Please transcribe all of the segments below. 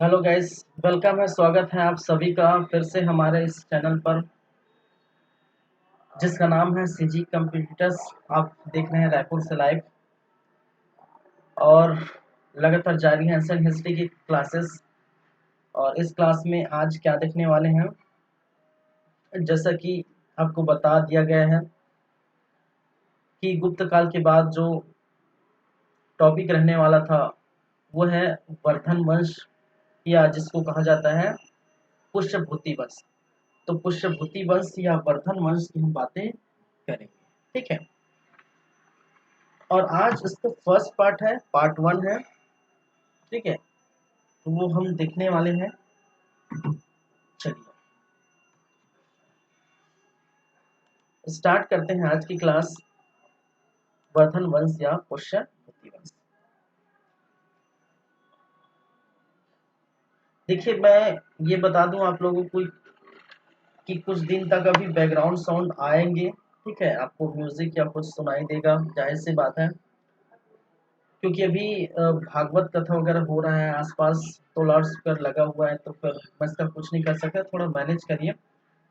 Hello guys, welcome है। स्वागत है आप सभी का फिर से हमारे इस चैनल पर, जिसका नाम है सीजी कंप्यूटर्स। आप देख रहे हैं रायपुर से लाइव, और लगातार जारी है एंशिएंट हिस्ट्री की क्लासेस। और इस क्लास में आज क्या देखने वाले हैं, जैसा कि आपको बता दिया गया है कि गुप्त काल के बाद जो टॉपिक रहने वाला था वो है वर्धन वंश, या जिसको कहा जाता है पुष्यभूति वंश। तो पुष्यभूति वंश या वर्धन वंश की हम बातें करेंगे, ठीक है। और आज इसका फर्स्ट पार्ट है, पार्ट 1 है, ठीक है। तो वो हम देखने वाले हैं। चलिए स्टार्ट करते हैं आज की क्लास, वर्धन वंश या पुष्यभूति वंश। देखिए, मैं ये बता दूं आप लोगों को कि कुछ दिन तक अभी बैकग्राउंड साउंड आएंगे, ठीक है। आपको म्यूजिक या कुछ सुनाई देगा, जाहिर सी बात है, क्योंकि अभी भागवत कथा वगैरह हो रहा है आसपास, तो लाउड स्पीकर लगा हुआ है, तो फिर मैं इसका कुछ नहीं कर सकता। थोड़ा मैनेज करिए,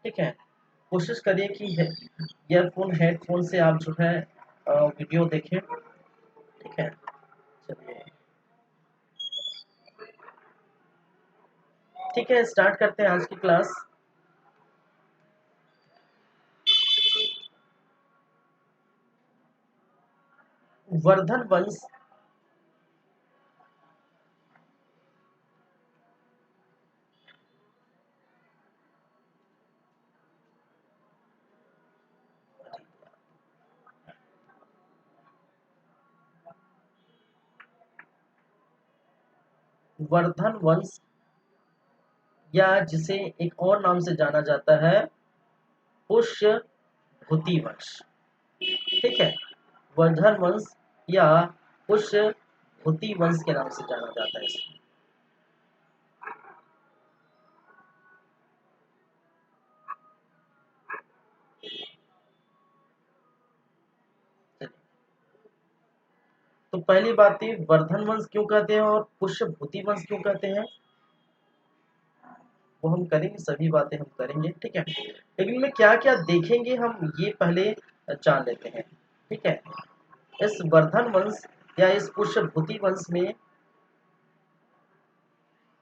ठीक है। कोशिश करिए कि ईयरफोन हेडफोन से आप जो है वीडियो देखें, ठीक है। चलिए ठीक है, स्टार्ट करते हैं आज की क्लास। वर्धन वंश वर्धन वंश, या जिसे एक और नाम से जाना जाता है पुष्यभूति वंश, ठीक है। वर्धन वंश या पुष्यभूति वंश के नाम से जाना जाता है इसे। तो पहली बात थी, वर्धन वंश क्यों कहते हैं और पुष्यभूति वंश क्यों कहते हैं, वो हम करेंगे, सभी बातें हम करेंगे, ठीक है। लेकिन में क्या क्या देखेंगे हम ये पहले जान लेते हैं, ठीक है। इस वर्धन वंश या इस पुष्यभूति वंश में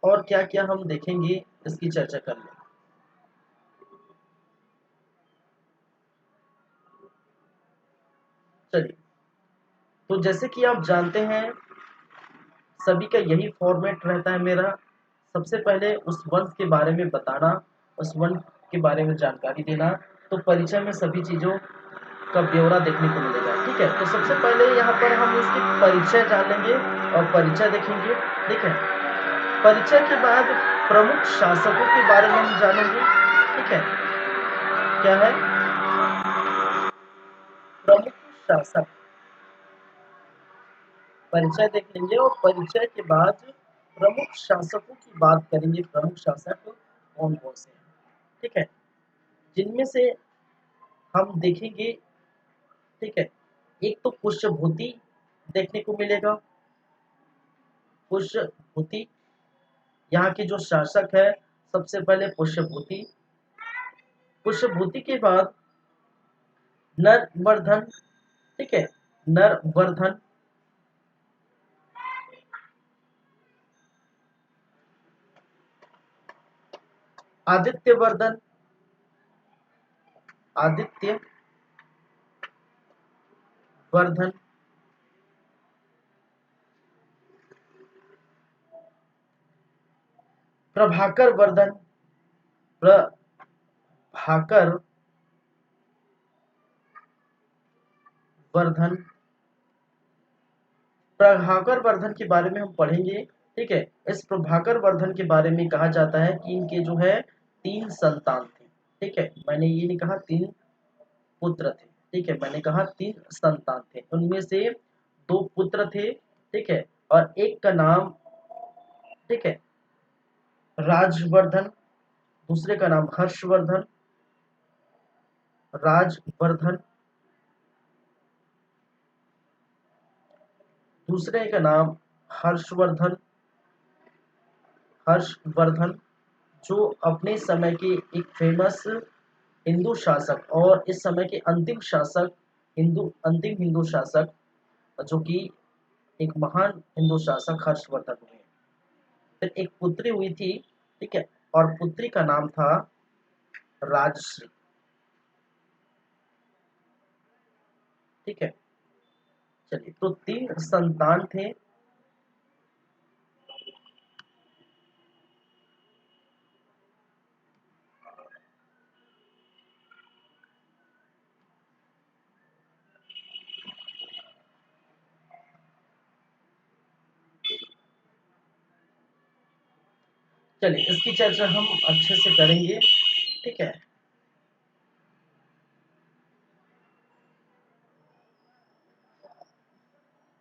और क्या क्या हम देखेंगे, इसकी चर्चा कर लें। चलिए, तो जैसे कि आप जानते हैं, सभी का यही फॉर्मेट रहता है मेरा। सबसे पहले उस वंश के बारे में बताना, उस वंश के बारे में जानकारी देना। तो परिचय में सभी चीज़ों का ब्यौरा देखने को मिलेगा, ठीक है। तो सबसे पहले यहाँ पर हम इसकी परिचय जान लेंगे और परिचय देखेंगे, ठीक है। परिचय के बाद प्रमुख शासकों के बारे में हम जानेंगे, ठीक है। क्या है? प्रमुख शासक। परिचय देख लेंगे और परिचय के बाद प्रमुख शासकों की बात करेंगे। प्रमुख शासक कौन कौन से हैं, ठीक है, जिनमें से हम देखेंगे, ठीक है। एक तो पुष्यभूति देखने को मिलेगा। पुष्यभूति, यहाँ के जो शासक है, सबसे पहले पुष्यभूति। पुष्यभूति के बाद नरवर्धन, ठीक है, नरवर्धन। आदित्यवर्धन, आदित्य वर्धन। प्रभाकर वर्धन, प्रभाकर वर्धन। प्रभाकर वर्धन के बारे में हम पढ़ेंगे, ठीक है। इस प्रभाकर वर्धन के बारे में कहा जाता है कि इनके जो है 3 संतान थे, ठीक है। मैंने ये नहीं कहा 3 पुत्र थे, ठीक है, मैंने कहा 3 संतान थे। उनमें से 2 पुत्र थे, ठीक है, और एक का नाम, ठीक है, राजवर्धन, दूसरे का नाम हर्षवर्धन, राजवर्धन। दूसरे का नाम हर्षवर्धन, हर्षवर्धन, जो अपने समय के एक फेमस हिंदू शासक और इस समय के अंतिम शासक, अंतिम हिंदू शासक, जो कि एक महान हिंदू शासक हर्षवर्धन हुए। फिर एक पुत्री हुई थी, ठीक है, और पुत्री का नाम था राजश्री। ठीक है, चलिए, तो 3 संतान थे। चलिए, इसकी चर्चा हम अच्छे से करेंगे। ठीक है,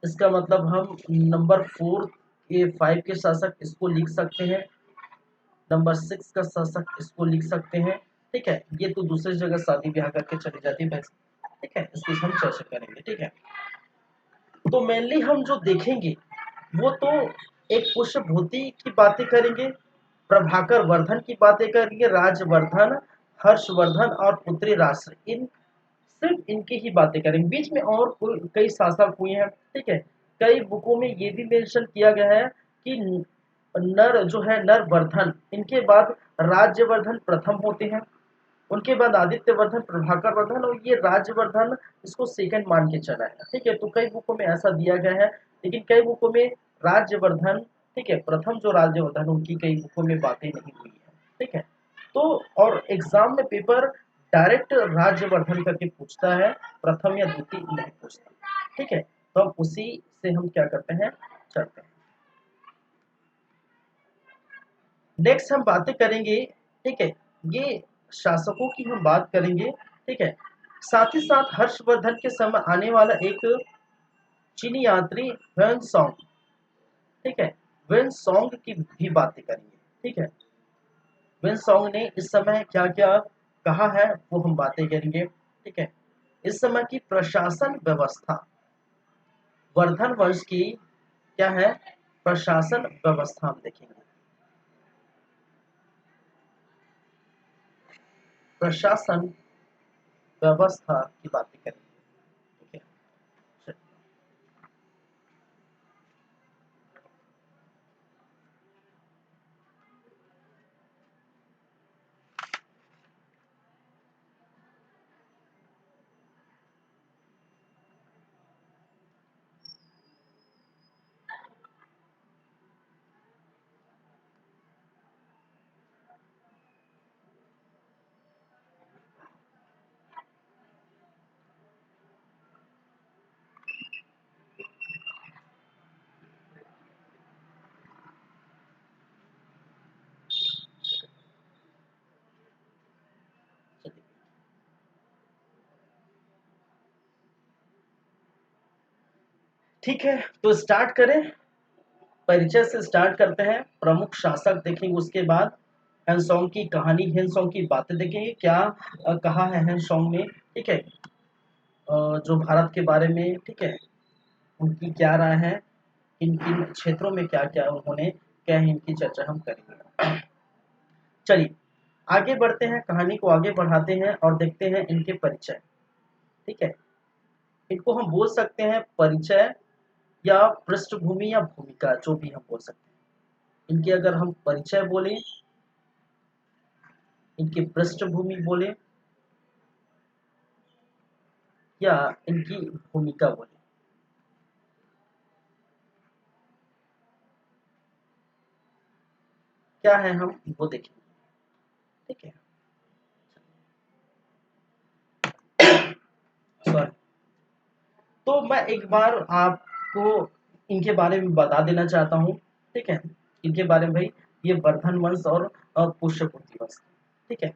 इसका मतलब हम नंबर 4 के 5 के शासक इसको लिख सकते हैं, नंबर 6 का शासक इसको लिख सकते हैं। ठीक है, ये तो दूसरी जगह शादी ब्याह करके चली जाती है। ठीक है, इसकी हम चर्चा करेंगे। ठीक है, तो मेनली हम जो देखेंगे वो तो एक पुष्यभूति की बातें करेंगे, प्रभाकर वर्धन की बातें करेंगे, राजवर्धन, हर्षवर्धन और पुत्री राष्ट्र, इन सिर्फ इनकी ही बातें करेंगे। बीच में और कई शासक हुए हैं। ठीक है, कई बुकों में ये भी मेंशन किया गया है कि नर जो है नरवर्धन, इनके बाद राज्यवर्धन प्रथम होते हैं, उनके बाद आदित्यवर्धन, प्रभाकर वर्धन, और ये राज्यवर्धन इसको सेकंड मान के चला है। ठीक है, तो कई बुकों में ऐसा दिया गया है, लेकिन कई बुकों में राज्यवर्धन, ठीक है, प्रथम जो राज्यवर्धन, उनकी कई बुकों में बातें नहीं हुई है। ठीक है, तो और एग्जाम में पेपर डायरेक्ट राज्यवर्धन करके पूछता है, प्रथम या द्वितीय नहीं पूछता। ठीक है, तो हम उसी से हम क्या करते हैं, चलते हैं। नेक्स्ट हम बातें करेंगे। ठीक है, ये शासकों की हम बात करेंगे। ठीक है, साथ ही साथ हर्षवर्धन के समय आने वाला एक चीनी यात्री वेन्सोंग, ठीक है, वेन्सोंग की भी बातें करेंगे। ठीक है, वेन्सोंग ने इस समय क्या क्या कहा है वो हम बातें करेंगे। ठीक है, इस समय की प्रशासन व्यवस्था, वर्धन वंश की क्या है, प्रशासन व्यवस्था हम देखेंगे। प्रशासन व्यवस्था की बातें करेंगे। ठीक है, ठीक है, तो स्टार्ट करें, परिचय से स्टार्ट करते हैं। प्रमुख शासक देखेंगे, उसके बाद हेनसोंग की कहानी, हेनसोंग की बातें देखेंगे, क्या कहा है हेनसोंग ने। ठीक है, जो भारत के बारे में, ठीक है, उनकी क्या राय है, किन किन क्षेत्रों में क्या क्या उन्होंने, क्या है, इनकी चर्चा हम करेंगे। चलिए, आगे बढ़ते हैं, कहानी को आगे बढ़ाते हैं और देखते हैं इनके परिचय। ठीक है, इनको हम बोल सकते हैं परिचय या पृष्ठभूमि या भूमिका, जो भी हम बोल सकते हैं। इनके अगर हम परिचय बोले, इनकी पृष्ठभूमि बोले, या इनकी भूमिका बोले, क्या है, हम वो देखेंगे। ठीक है, सॉरी, तो मैं एक बार आपको इनके बारे में बता देना चाहता हूँ। ठीक है, इनके बारे में भाई, ये वर्धन वंश और पुष्यभूति वंश। ठीक है,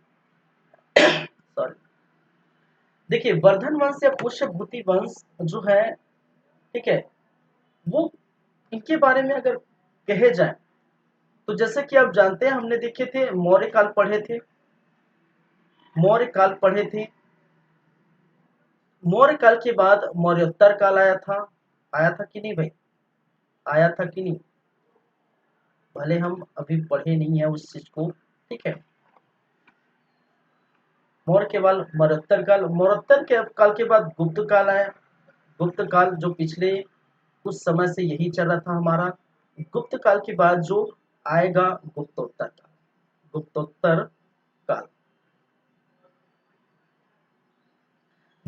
सॉरी, देखिए, वर्धन वंश या पुष्यभूति वंश जो है, ठीक है, वो इनके बारे में अगर कहे जाए, तो जैसे कि आप जानते हैं, हमने देखे थे मौर्य काल पढ़े थे, मौर्य काल पढ़े थे। मौर्य काल के बाद मौर्योत्तर काल आया था, आया था कि नहीं भाई, आया था कि नहीं। भले हम अभी पढ़े नहीं है उस चीज को, ठीक है। मौर्य के बाद मरुत्तर काल, मरुत्तर के काल के बाद गुप्त काल आया। गुप्त काल जो पिछले कुछ समय से यही चल रहा था हमारा। गुप्त काल के बाद जो आएगा गुप्तोत्तर काल। गुप्तोत्तर काल,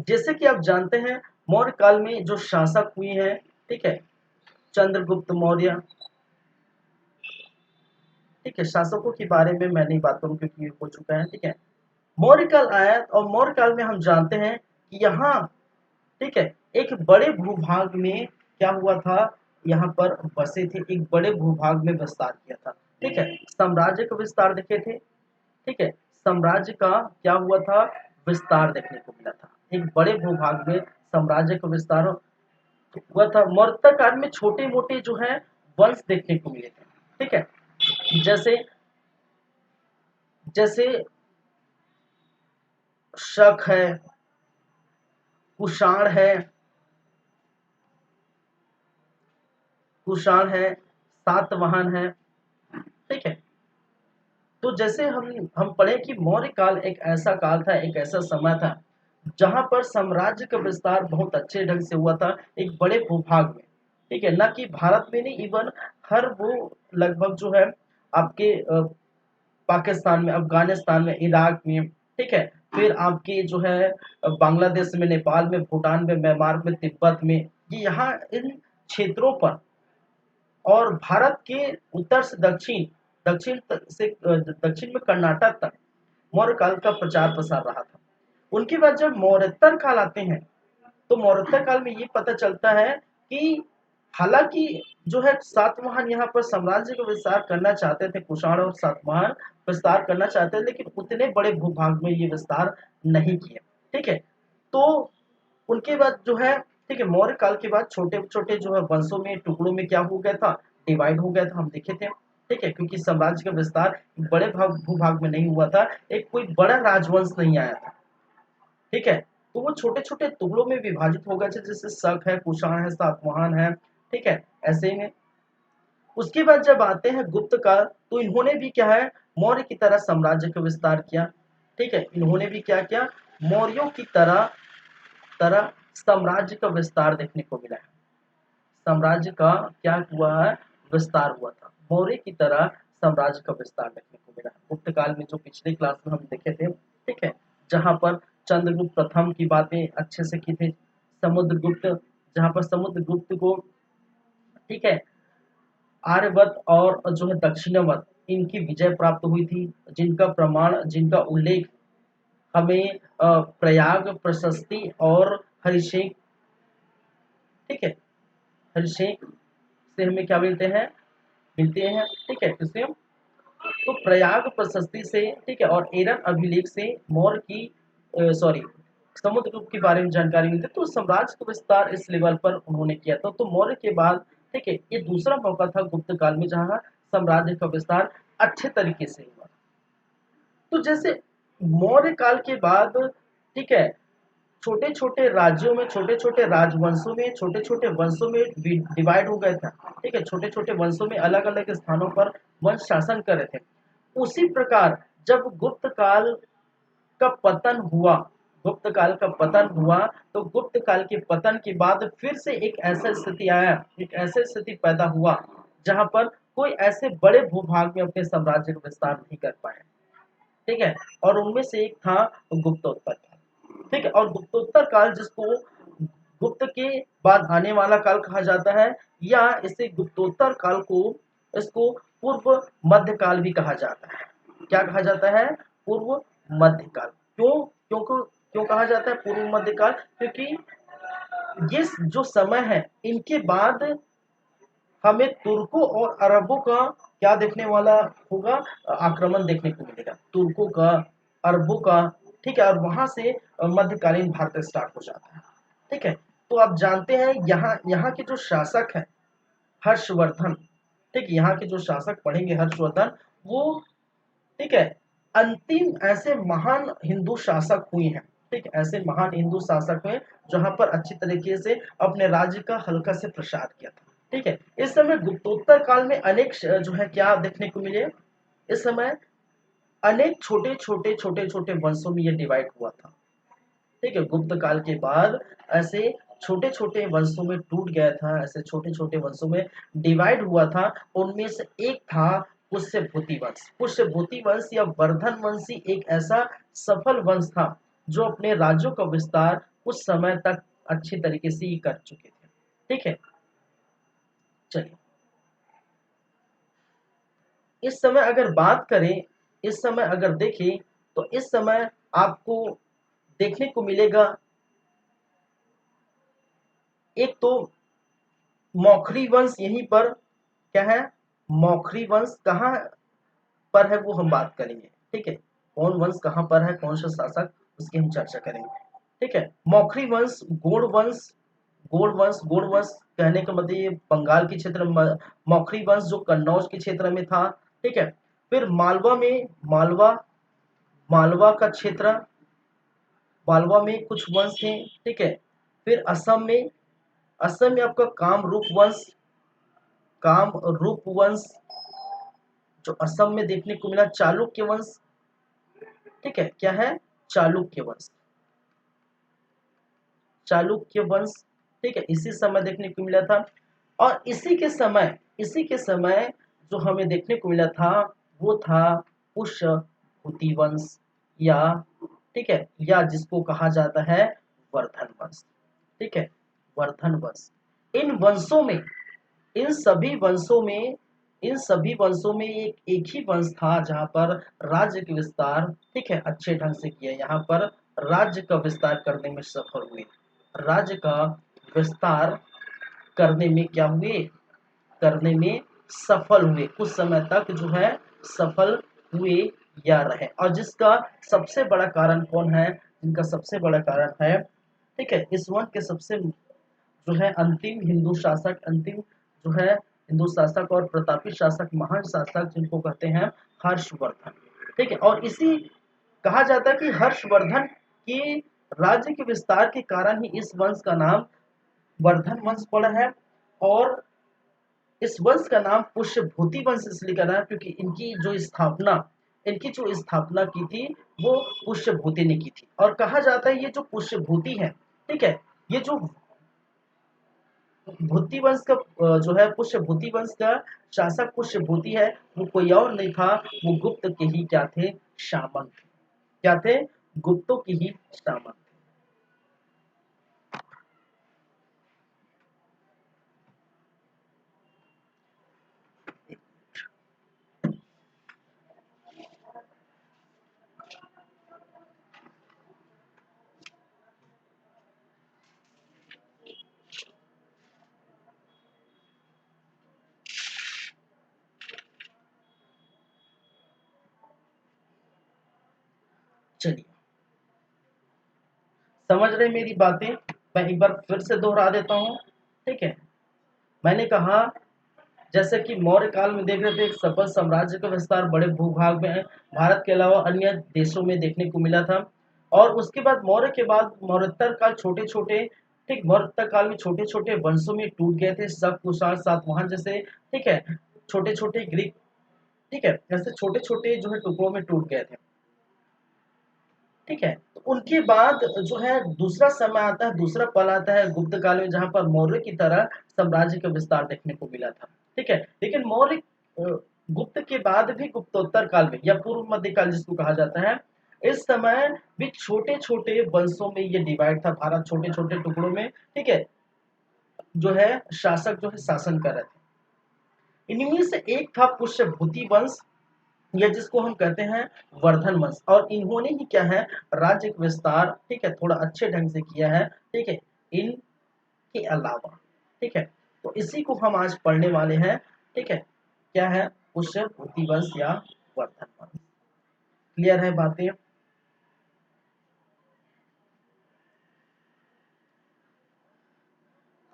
जैसे कि आप जानते हैं मौर्य काल में जो शासक हुए हैं, ठीक है, चंद्रगुप्त मौर्य, ठीक है। शासकों के बारे में मैं नहीं बात करूं क्योंकि ये हो चुका है, ठीक है। मौर्य काल आया और मौर्य काल में हम जानते हैं कि यहाँ, ठीक है, एक बड़े भूभाग में क्या हुआ था, यहाँ पर बसे थे, एक बड़े भूभाग में विस्तार किया था, ठीक है। साम्राज्य का विस्तार देखे थे, ठीक है। साम्राज्य का क्या हुआ था, विस्तार देखने को मिला था। एक बड़े भूभाग में साम्राज्य का विस्तार हुआ था। मौर्य काल में छोटे मोटे जो है वंश देखने को मिले थे, ठीक है। जैसे जैसे शक है, कुषाण है, कुषाण है, सातवाहन है, ठीक है। तो जैसे हम पढ़े कि मौर्य काल एक ऐसा काल था, एक ऐसा समय था जहां पर साम्राज्य का विस्तार बहुत अच्छे ढंग से हुआ था एक बड़े भूभाग में, ठीक है। ना कि भारत में नहीं, इवन हर वो लगभग जो है आपके पाकिस्तान में, अफगानिस्तान में, इराक में, ठीक है। फिर आपके जो है बांग्लादेश में, नेपाल में, भूटान में, म्यांमार में, तिब्बत में, ये यहाँ इन क्षेत्रों पर, और भारत के उत्तर से दक्षिण, दक्षिण में कर्नाटक तक मौर्य काल का प्रचार प्रसार रहा था। उनके बाद जब मौर्योत्तर काल आते हैं तो मौर्योत्तर काल में ये पता चलता है कि हालांकि जो है सातवाहन यहाँ पर साम्राज्य का विस्तार करना चाहते थे, कुषाण और सातवाहन विस्तार करना चाहते थे, लेकिन उतने बड़े भूभाग में ये विस्तार नहीं किए, ठीक है। तो उनके बाद जो है, ठीक है, मौर्य काल के बाद छोटे छोटे जो है वंशों में, टुकड़ों में क्या हो गया था, डिवाइड हो गया था, हम देखे थे, ठीक है। क्योंकि साम्राज्य का विस्तार बड़े भूभाग में नहीं हुआ था, एक कोई बड़ा राजवंश नहीं आया था, ठीक है। तो वो छोटे छोटे टुकड़ों में विभाजित हो गए थे, जैसे शक है, कुषाण है, सातवाहन है, ठीक है, ऐसे में। उसके बाद जब आते हैं गुप्त काल, तो इन्होंने भी क्या है, मौर्य की तरह साम्राज्य का विस्तार किया, ठीक है। इन्होंने भी क्या किया, मौर्यों की तरह तरह साम्राज्य का विस्तार देखने को मिला है। साम्राज्य का क्या हुआ है, विस्तार हुआ था। मौर्य की तरह साम्राज्य का विस्तार देखने को मिला है गुप्त काल में, जो पिछले क्लास में हम देखे थे, ठीक है। जहां पर चंद्रगुप्त प्रथम की बातें अच्छे से की थी, समुद्रगुप्त, जहां पर समुद्रगुप्त को, ठीक है, आर्यवत और जो है दक्षिणावत, इनकी विजय प्राप्त हुई थी, जिनका प्रमाण, जिनका उल्लेख हमें प्रयाग, प्रशस्ति और हरिशेख, ठीक है, हरिशेख से हमें क्या मिलते हैं, ठीक है, किससे, तो प्रयाग प्रशस्ति से, ठीक है, और एरन अभिलेख से मौर्य की सॉरी समुद्रगुप्त के बारे में जानकारी मिलती है। तो साम्राज्य का विस्तार इस लेवल पर उन्होंने किया था। तो मौर्य के बाद, ठीक है, ये दूसरा मौका था गुप्त काल में जहां साम्राज्य का विस्तार अच्छे तरीके से हुआ। तो जैसे मौर्य काल के बाद, ठीक है, छोटे छोटे राज्यों में, छोटे छोटे राजवंशों में, छोटे छोटे वंशों में डिवाइड हो गए था, ठीक है। छोटे छोटे वंशों में अलग अलग स्थानों पर वंश शासन कर रहे थे। उसी प्रकार जब गुप्त काल का पतन हुआ, गुप्त काल का पतन हुआ, तो गुप्त काल के पतन के बाद फिर से एक ऐसा स्थिति आया, एक ऐसा स्थिति पैदा हुआ जहां पर कोई ऐसे बड़े भूभाग में अपने साम्राज्य का विस्तार नहीं कर पाए, ठीक है। और उनमें से एक था गुप्तोत्तर काल, ठीक है। और गुप्तोत्तर काल, जिसको गुप्त के बाद आने वाला काल कहा जाता है, या इसे गुप्तोत्तर काल को, इसको पूर्व मध्य काल भी कहा जाता है। क्या कहा जाता है, पूर्व मध्य काल। क्यों कहा जाता है पूर्व मध्य काल, क्योंकि ये जो समय है, इनके बाद हमें तुर्कों और अरबों का क्या देखने वाला होगा, आक्रमण देखने को मिलेगा, तुर्कों का, अरबों का, ठीक है। और वहां से मध्यकालीन भारत स्टार्ट हो जाता है, ठीक है। तो आप जानते हैं यहाँ यहाँ के जो शासक है हर्षवर्धन, ठीक, यहाँ के जो शासक पढ़ेंगे हर्षवर्धन, वो, ठीक है, अंतिम ऐसे महान हिंदू शासक हुए हैं, ठीक, ऐसे महान हिंदू शासक हुए जहां पर अच्छी तरीके से अपने राज्य का हल्का से प्रसार किया था, ठीक है। इस समय गुप्तोत्तर काल में अनेक जो है क्या देखने को मिले, इस समय अनेक छोटे छोटे वंशों में ये डिवाइड हुआ था। ठीक है, गुप्त काल के बाद ऐसे छोटे छोटे वंशों में टूट गया था, ऐसे छोटे छोटे वंशों में डिवाइड हुआ था। उनमें से एक था पुष्यभूति वंश। पुष्यभूति वंश या वर्धन वंश ही एक ऐसा सफल वंश था जो अपने राज्यों का विस्तार उस समय तक अच्छी तरीके से ही कर चुके थे। ठीक है, चलिए इस समय अगर बात करें, इस समय अगर देखें तो इस समय आपको देखने को मिलेगा एक तो मौखरी वंश यहीं पर क्या है, मौखरी वंश कहाँ पर है वो हम बात करेंगे। ठीक है, कौन वंश कहाँ पर है, कौन सा शासक, उसकी हम चर्चा करेंगे। ठीक है, मौखरी वंश, गोड़ वंश, गोड़ वंश कहने का मतलब ये बंगाल के क्षेत्र में, मौखरी वंश जो कन्नौज के क्षेत्र में था। ठीक है, फिर मालवा में, मालवा का क्षेत्र, मालवा में कुछ वंश थे। ठीक है, फिर असम में आपका कामरूप वंश जो असम में देखने को मिला, चालुक्य वंश। ठीक है, क्या है, चालुक्य वंश, चालुक्य वंश। ठीक है, इसी समय देखने को मिला था। और इसी के समय जो हमें देखने को मिला था वो था पुष्यभूति वंश, या ठीक है, या जिसको कहा जाता है वर्धन वंश। ठीक है, वर्धन वंश। इन वंशों में इन सभी वंशों में इन सभी वंशों में एक ही वंश था जहां पर राज्य के विस्तार, ठीक है, अच्छे ढंग से किया। यहाँ पर राज्य का विस्तार करने में सफल हुए, राज्य का विस्तार करने में क्या हुए, करने में सफल हुए, कुछ समय तक जो है सफल हुए या रहे। और जिसका सबसे बड़ा कारण कौन है, जिनका सबसे बड़ा कारण है, ठीक है, इस वंश के सबसे जो है अंतिम हिंदू शासक, अंतिम जो है हिंदू शासक और प्रतापी शासक, महान शासक जिनको कहते हैं हर्षवर्धन। ठीक है, और इसी कहा जाता है कि हर्षवर्धन की राज्य के विस्तार के कारण ही इस वंश का नाम वर्धन वंश पड़ा है। और इस वंश का नाम पुष्यभूति वंश इसलिए करा है क्योंकि इनकी जो स्थापना की थी वो पुष्यभूति ने की थी। और कहा जाता है ये जो पुष्यभूति है, ठीक है, ये जो भूति वंश का जो है पुष्यभूति वंश का शासक पुष्यभूति है, वो कोई और नहीं था, वो गुप्त के ही क्या थे, शामन थे। क्या थे, गुप्तों की ही शामन थे। चलिए, समझ रहे मेरी बातें, मैं एक बार फिर से दोहरा देता हूँ। ठीक है, मैंने कहा जैसे कि मौर्य काल में देख रहे थे एक सफल साम्राज्य का विस्तार बड़े भूभाग में भारत के अलावा अन्य देशों में देखने को मिला था। और उसके बाद मौर्य के बाद मौर्योत्तर काल छोटे छोटे, ठीक, मौर्योत्तर काल में छोटे छोटे वंशों में टूट गए थे, शक कुषाण सातवाहन जैसे, ठीक है, छोटे छोटे ग्रीक, ठीक है, ऐसे छोटे छोटे जो है टुकड़ों में टूट गए थे। ठीक है, तो उनके बाद जो है दूसरा समय आता है, दूसरा पल आता है गुप्त काल में जहां पर मौर्य की तरह साम्राज्य का विस्तार देखने को मिला था। ठीक है, लेकिन मौर्य गुप्त के बाद भी गुप्तोत्तर काल में या पूर्व मध्यकाल जिसको कहा जाता है, इस समय भी छोटे छोटे वंशों में ये डिवाइड था, भारत छोटे छोटे टुकड़ों में, ठीक है, जो है शासक जो है शासन कर रहे थे। इनमें से एक था पुष्यभूति वंश, या जिसको हम कहते हैं वर्धन वंश। और इन्होंने ही क्या है, राज्य का विस्तार, ठीक है, थोड़ा अच्छे ढंग से किया है। ठीक है, इनके अलावा, ठीक है, तो इसी को हम आज पढ़ने वाले हैं। ठीक है, क्या है, पुष्यभूति वंश या वर्धन वंश। क्लियर है बातें?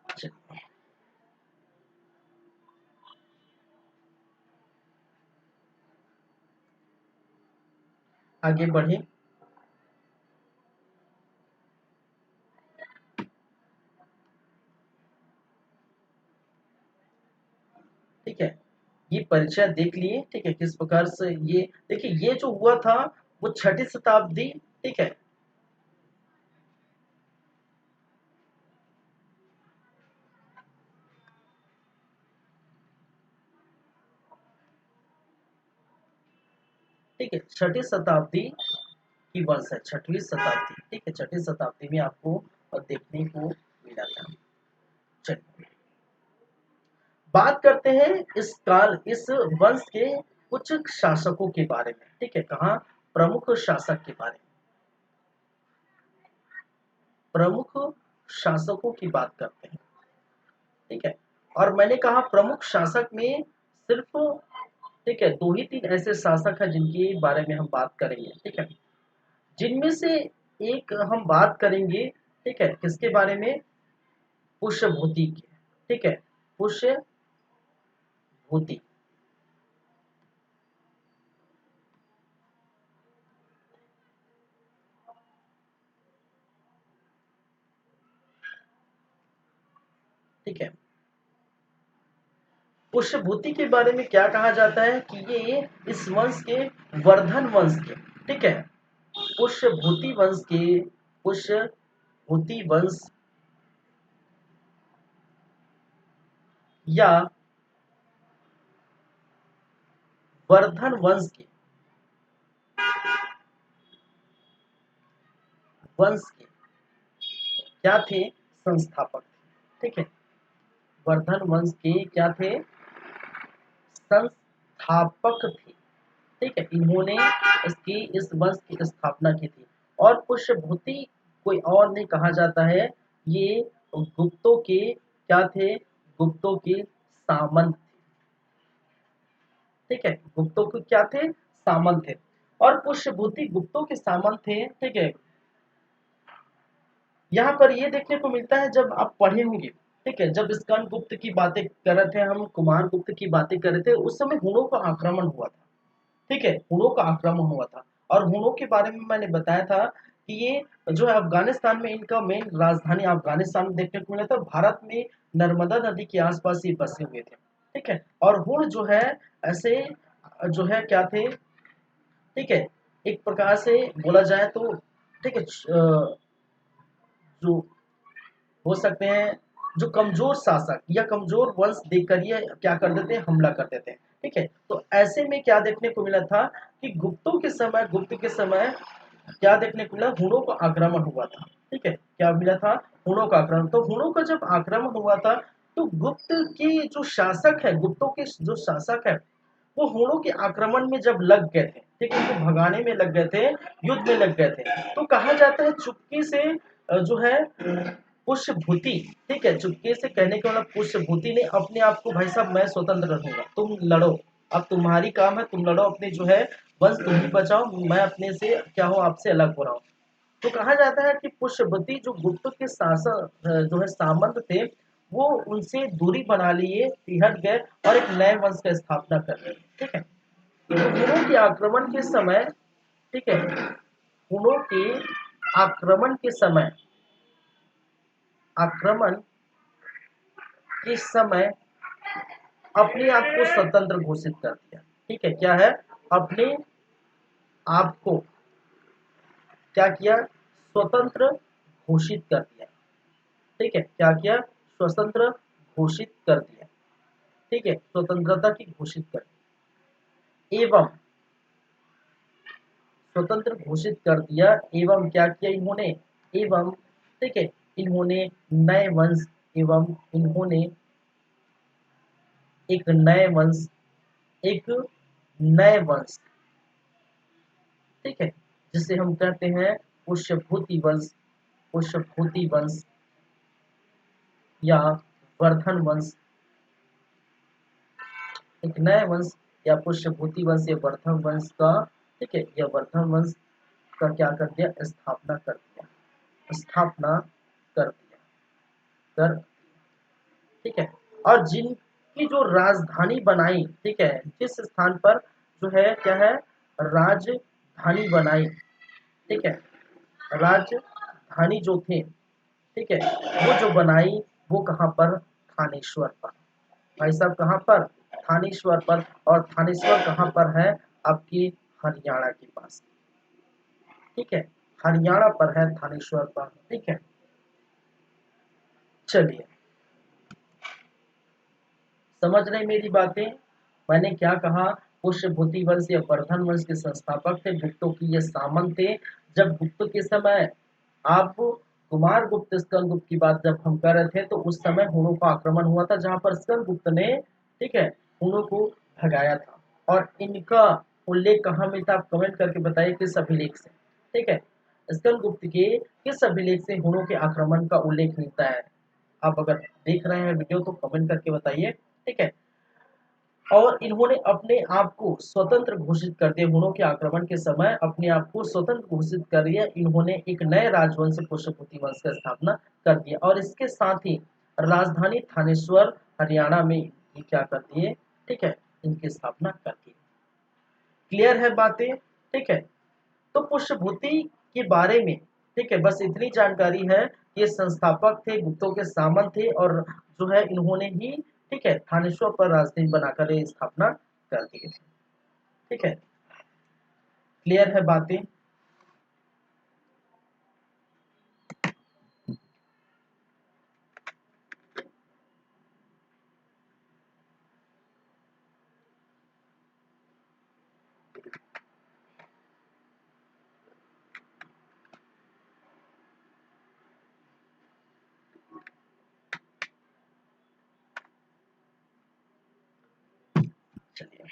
चलिए, आगे बढ़े। ठीक है, ये परिचय देख लिए, ठीक है, किस प्रकार से ये देखिए ये जो हुआ था वो 6ठी शताब्दी, ठीक है, ठीक है, 6ठी शताब्दी की वंश है, 6वीं शताब्दी, ठीक है, 6ठी शताब्दी में आपको देखने को मिला था। चलिए बात करते हैं इस वंश के कुछ शासकों के बारे में, ठीक है, कहा प्रमुख शासक के बारे में, प्रमुख शासकों की बात करते हैं, ठीक है, और मैंने कहा प्रमुख शासक में सिर्फ, ठीक है, 2 ही 3 ऐसे शासक हैं जिनके बारे में हम बात करेंगे, ठीक है, जिनमें से एक हम बात करेंगे, ठीक है, किसके बारे में, पुष्यभूति के, ठीक है, पुष्यभूति, ठीक है, पुष्यभूति के बारे में क्या कहा जाता है कि ये इस वंश के वर्धन वंश के, ठीक है, पुष्यभूति वंश के, पुष्यभूति वंश या वर्धन वंश के क्या थे, संस्थापक, ठीक है, वर्धन वंश के क्या थे, संस्थापक थे, ठीक है, इन्होंने इस वंश की स्थापना की थी। और पुष्यभूति कोई और नहीं कहा जाता है, ये गुप्तों के क्या थे, गुप्तों के सामंत, ठीक है, गुप्तों के क्या थे, सामंत थे, और पुष्यभूति गुप्तों के सामंत थे, ठीक है। यहाँ पर ये देखने को मिलता है जब आप पढ़े होंगे, ठीक है, जब स्कंद गुप्त की बातें कर रहे थे हम, कुमार गुप्त की बातें कर रहे थे, उस समय हुणों का आक्रमण हुआ था, ठीक है, हुणों का आक्रमण हुआ था, और हुणों के बारे में मैंने बताया था कि ये जो है अफगानिस्तान में इनका मेन राजधानी अफगानिस्तान में देखने को मिला था, भारत में नर्मदा नदी के आसपास ये बसे हुए थे, ठीक है, और हुण जो है ऐसे जो है क्या थे, ठीक है, एक प्रकार से बोला जाए तो, ठीक है, जो हो सकते हैं जो कमजोर शासक या कमजोर वंश देखकर ये क्या कर देते हैं, हमला कर देते हैं, ठीक है, तो ऐसे में क्या देखने को मिला था कि गुप्त के समय क्या देखने को मिला, हुणों का आक्रमण हुआ था, ठीक है, क्या मिला था, हुणों का आक्रमण, तो हुणों का जब आक्रमण हुआ था तो गुप्त के जो शासक है, गुप्तों के जो शासक है, वो हुणों के आक्रमण में जब लग गए थे, ठीक है, उनको भगाने में लग गए थे, युद्ध में लग गए थे, तो कहा जाता है चुपके से जो है पुष्यभूति, ठीक है, चुपके से कहने के मतलब पुष्यभूति ने अपने आप को, भाई साहब मैं स्वतंत्र रहूंगा, तुम लड़ो, अब तुम्हारी काम है, तुम लड़ो, अपने जो है वंश तुम ही बचाओ, मैं अपने से क्या हूँ, आपसे अलग हो रहा हूँ। तो कहा जाता है कि पुष्यभूति जो गुप्त के शासक जो है सामंत थे, वो उनसे दूरी बना लिए, हट गए और एक नए वंश का स्थापना कर रहे, ठीक है, तो हुणों के आक्रमण के समय, ठीक है, हुणों के आक्रमण के समय, आक्रमण के समय अपने आप को स्वतंत्र घोषित कर दिया, ठीक है, क्या है, अपने आप को क्या किया, स्वतंत्र घोषित कर दिया, ठीक है, क्या किया, स्वतंत्र घोषित कर दिया, ठीक है, स्वतंत्रता की घोषित कर एवं स्वतंत्र घोषित कर दिया, एवं क्या किया इन्होंने, एवं, ठीक है, इन्होंने नए वंश, एवं इन्होंने एक नए वंश, एक नए वंश, ठीक है, जिसे हम कहते हैं पुष्यभूति वंश, पुष्यभूति वंश या वर्धन वंश, एक नए वंश या पुष्यभूति वंश या वर्धन वंश का, ठीक है, या वर्धन वंश का क्या कर दिया, स्थापना कर दिया, स्थापना कर दिया, कर, ठीक है, और जिनकी जो राजधानी बनाई, ठीक है, जिस स्थान पर जो है क्या है, राजधानी बनाई, ठीक है, राजधानी जो थे, ठीक है, वो जो बनाई वो कहाँ पर, थानेश्वर पर, भाई साहब कहाँ पर, थानेश्वर पर, और थानेश्वर कहाँ पर है? आपकी हरियाणा के पास, ठीक है, हरियाणा पर है थानेश्वर पर, ठीक है। चलिए, समझ रहे मेरी बातें? मैंने क्या कहा? पुष्यभूति वंश या वर्धन वंश के संस्थापक थे, गुप्तों की ये सामंत थे। जब गुप्त के समय, आप कुमार गुप्त स्कंद गुप्त की बात जब हम कर रहे थे, तो उस समय हुणों का आक्रमण हुआ था, जहां पर स्कंद गुप्त ने, ठीक है, हुणों को भगाया था। और इनका उल्लेख कहाँ मिलता, आप कमेंट करके बताइए किस अभिलेख से, ठीक है। स्कंद गुप्त के किस अभिलेख से हुणों के आक्रमण का उल्लेख मिलता है? आप अगर देख रहे हैं वीडियो तो कमेंट करके बताइए, ठीक है। और इन्होंने अपने आप को स्वतंत्र घोषित कर दिया, हुणों के आक्रमण के समय अपने आप को स्वतंत्र घोषित कर दिया इन्होंने, एक नए राजवंश पुष्यभूति वंश का स्थापना कर दिया। और इसके साथ ही राजधानी थानेश्वर हरियाणा में ये क्या कर दिए, ठीक है, इनकी स्थापना कर दी। क्लियर है बातें, ठीक है। तो पुष्यभूति के बारे में, ठीक है, बस इतनी जानकारी है। ये संस्थापक थे, गुप्तों के सामंत थे, और जो है इन्होंने ही, ठीक है, थानेश्वर पर राजधानी बनाकर ये स्थापना कर दी थी, ठीक है। क्लियर है बातें? चलिए,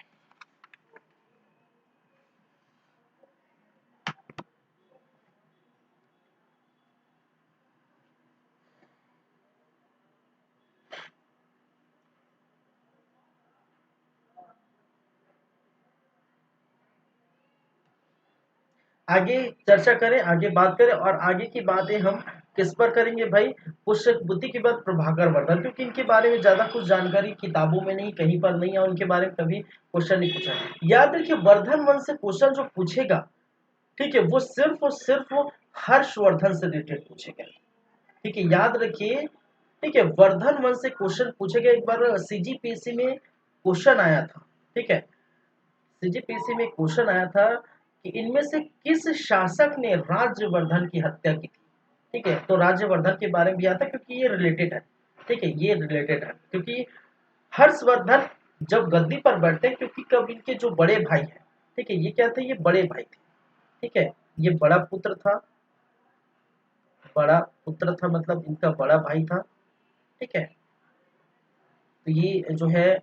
आगे चर्चा करें, आगे बात करें, और आगे की बातें हम किस पर करेंगे भाई? पुष्यभूति के बाद प्रभाकर वर्धन, क्योंकि इनके बारे में ज्यादा कुछ जानकारी किताबों में नहीं, कहीं पर नहीं है, उनके बारे में कभी क्वेश्चन नहीं पूछा। याद रखिए, वर्धन वंश से क्वेश्चन जो पूछेगा, ठीक है, वो सिर्फ और सिर्फ हर्षवर्धन से रिलेटेड पूछेगा, ठीक है, याद रखिए, ठीक है। वर्धन वंश से क्वेश्चन पूछेगा। एक बार सीजीपीएससी में क्वेश्चन आया था, ठीक है, सीजीपीएससी में क्वेश्चन आया था कि इनमें से किस शासक ने राज्यवर्धन की हत्या की थी, ठीक है। तो राज्यवर्धन के बारे में भी आता है, क्योंकि ये रिलेटेड है, ठीक है, ये रिलेटेड है, क्योंकि हर्षवर्धन जब गद्दी पर बैठते हैं, क्योंकि कब इनके जो बड़े भाई हैं, ठीक है, ये क्या थे, ये बड़े भाई थे, ठीक है, ये बड़ा पुत्र था, बड़ा पुत्र था, मतलब इनका बड़ा भाई था, ठीक है। तो ये जो है,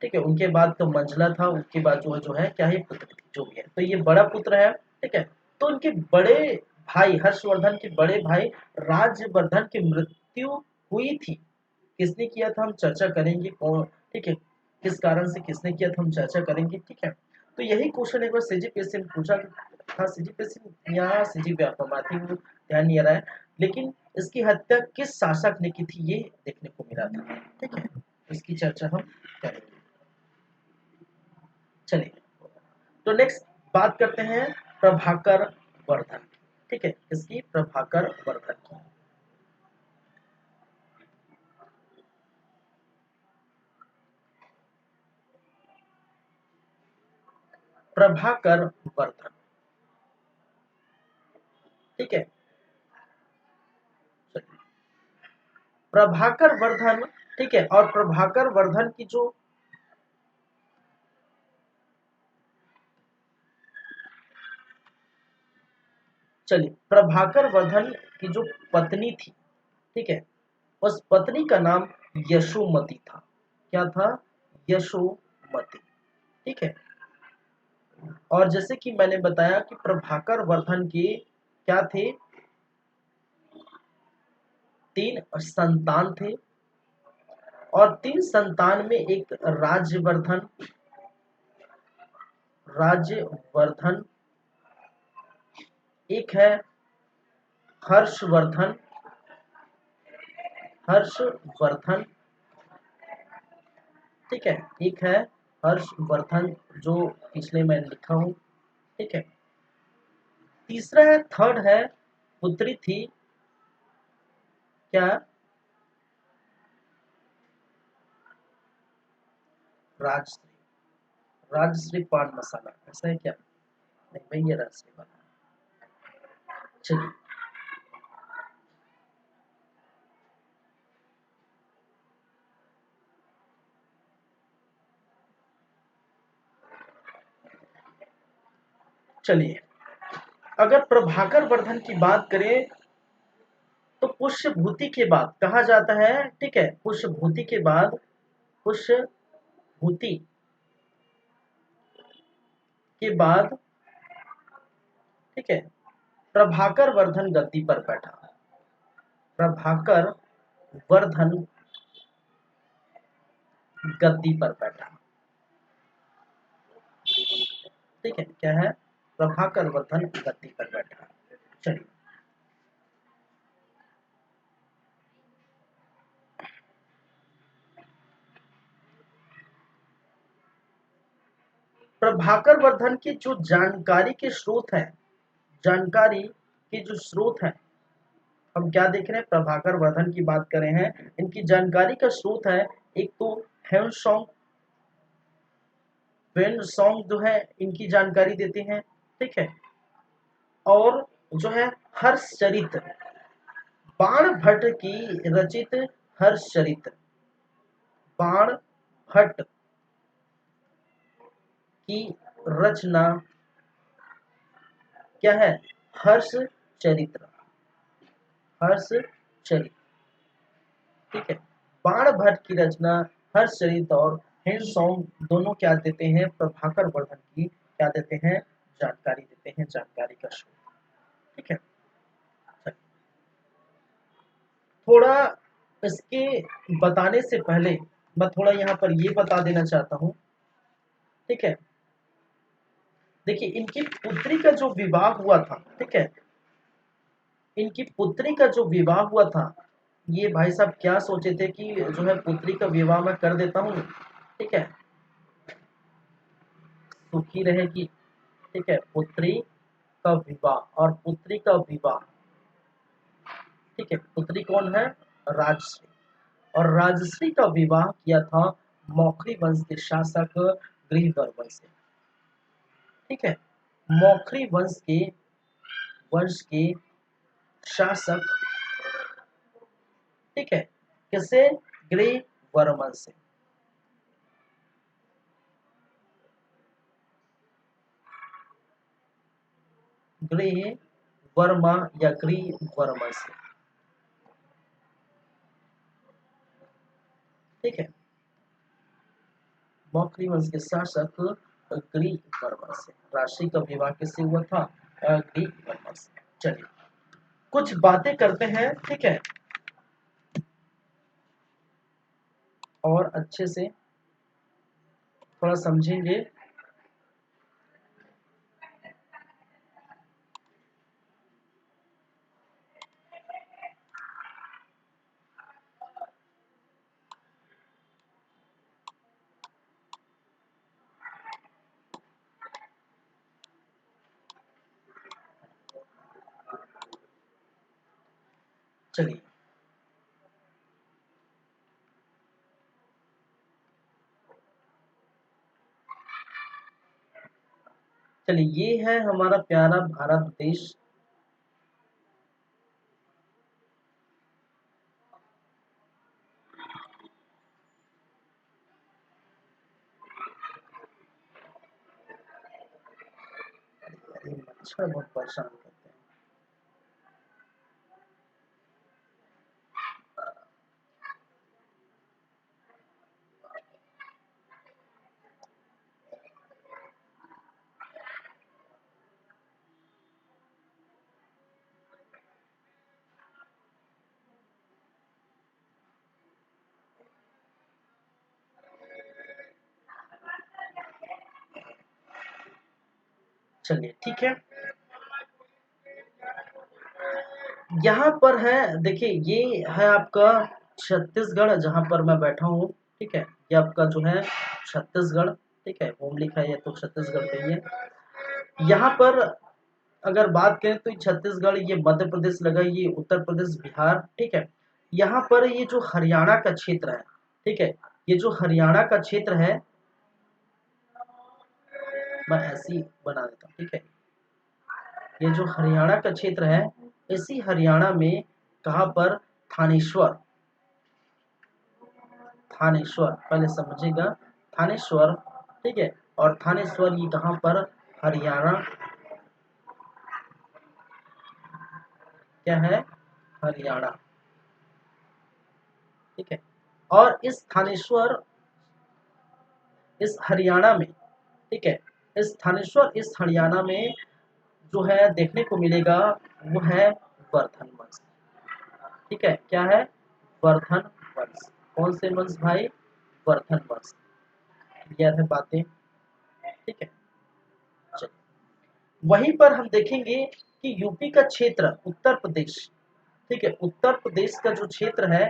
ठीक है, उनके बाद तो मंझला था, उसके बाद जो है क्या है, पुत्र थी, जो भी है, तो ये बड़ा पुत्र है, ठीक है। तो उनके बड़े भाई, हर्षवर्धन के बड़े भाई राज्यवर्धन की मृत्यु हुई थी। किसने किया था, हम चर्चा करेंगे कौन, ठीक है, किस कारण से किसने किया था, हम चर्चा करेंगे, ठीक है। तो यही क्वेश्चन एक बार सीजीपीएससी में पूछा था, सीजीपीएससी या सीजीपीएफ ध्यान नहीं आ रहा है, लेकिन इसकी हत्या किस शासक ने की थी, ये देखने को मिला था, ठीक है। इसकी चर्चा हम करेंगे। चलिए, तो नेक्स्ट बात करते हैं प्रभाकर वर्धन, ठीक है, इसकी प्रभाकर वर्धन की। प्रभाकर वर्धन, ठीक है, प्रभाकर वर्धन, ठीक है। और प्रभाकर वर्धन की जो, चलिए, प्रभाकर वर्धन की जो पत्नी थी, ठीक है, उस पत्नी का नाम यशोमती था। क्या था? यशोमती, ठीक है। और जैसे कि मैंने बताया कि प्रभाकर वर्धन के क्या थे, 3 संतान थे, और 3 संतान में एक राज्यवर्धन, एक है हर्षवर्धन, हर्षवर्धन, ठीक है, एक है हर्षवर्धन, जो पिछले मैं लिखा हूं, ठीक है। तीसरा है, थर्ड है, पुत्री थी, क्या? राजश्री, राजश्री पान मसाला, ऐसा है क्या? नहीं भाई, ये राजश्री पान। चलिए, चलिए, अगर प्रभाकर वर्धन की बात करें तो पुष्यभूति के बाद कहा जाता है, ठीक है, पुष्यभूति के बाद, पुष्यभूति के बाद, ठीक है, प्रभाकर वर्धन गद्दी पर बैठा। प्रभाकर वर्धन गद्दी पर बैठा, ठीक है, क्या है? प्रभाकर वर्धन गद्दी पर बैठा। चलिए, प्रभाकर वर्धन की जो जानकारी के स्रोत है, जानकारी के जो स्रोत है, हम क्या देख रहे हैं? प्रभाकर वर्धन की बात कर रहे हैं। इनकी जानकारी का स्रोत है, एक तो हेमसोंग, वेनसोंग जो है इनकी जानकारी देते हैं, ठीक है, और जो है हर्षचरित, बाण भट्ट की रचित हर्षचरित, बाण भट्ट की रचना क्या है? हर्ष चरित्र, हर्ष चरित्र, ठीक है, बाण भट्ट की रचना हर्ष चरित्र और हेमसोंग दोनों क्या देते हैं? प्रभाकर वर्धन की क्या देते हैं? जानकारी देते हैं, जानकारी का स्रोत, ठीक है। थोड़ा इसके बताने से पहले मैं थोड़ा यहाँ पर ये बता देना चाहता हूँ, ठीक है। देखिए, इनकी पुत्री का जो विवाह हुआ था, ठीक है, इनकी पुत्री का जो विवाह हुआ था, ये भाई साहब क्या सोचे थे कि जो है पुत्री का विवाह मैं कर देता हूँ, ठीक है, सुखी रहेगी, ठीक है, पुत्री का विवाह, और पुत्री का विवाह, ठीक है, पुत्री कौन है? राजश्री, और राजश्री का विवाह किया था मौखरी वंश के शासक गृहवर्मन से, ठीक है, मौखरी वंश के शासक, ठीक है, किसे? गृहवर्मन से, गृह वर्मा या गृहवर्मन से, ठीक है, मौखरी वंश के शासक गृहवर्मन से। राशि का विवाह किससे हुआ था? गृहवर्मन से। चलिए, कुछ बातें करते हैं, ठीक है, और अच्छे से थोड़ा समझेंगे। चलिए, चलिए, ये है हमारा प्यारा भारत देश। मच्छर बहुत परेशान करते हैं। चलिए, ठीक है, यहाँ पर है, देखिए, ये है आपका छत्तीसगढ़, जहाँ पर मैं बैठा हूँ, ठीक है, ये आपका जो है छत्तीसगढ़, ठीक है, होम लिखा है तो छत्तीसगढ़ कहिए। यहाँ पर अगर बात करें तो छत्तीसगढ़, ये मध्य प्रदेश लगा, ये उत्तर प्रदेश, बिहार, ठीक है। यहाँ पर ये जो हरियाणा का क्षेत्र है, ठीक है, ये जो हरियाणा का क्षेत्र है, मैं ऐसे ही बना देता हूँ, ठीक है। ये जो हरियाणा का क्षेत्र है, इसी हरियाणा में कहाँ पर, थानेश्वर, थानेश्वर पहले समझिएगा, थानेश्वर, ठीक है। और थानेश्वर ये कहाँ पर, हरियाणा, क्या है, हरियाणा, ठीक है। और इस थानेश्वर, इस हरियाणा में, ठीक है, इस थानेश्वर, इस हरियाणा में जो है देखने को मिलेगा वो है वर्धन वंश, ठीक है। क्या है, वर्धन वंश। कौन से वंश भाई, वर्धन वंश। क्लियर है बातें, ठीक है। चलिए, वहीं पर हम देखेंगे कि यूपी का क्षेत्र, उत्तर प्रदेश, ठीक है, उत्तर प्रदेश का जो क्षेत्र है,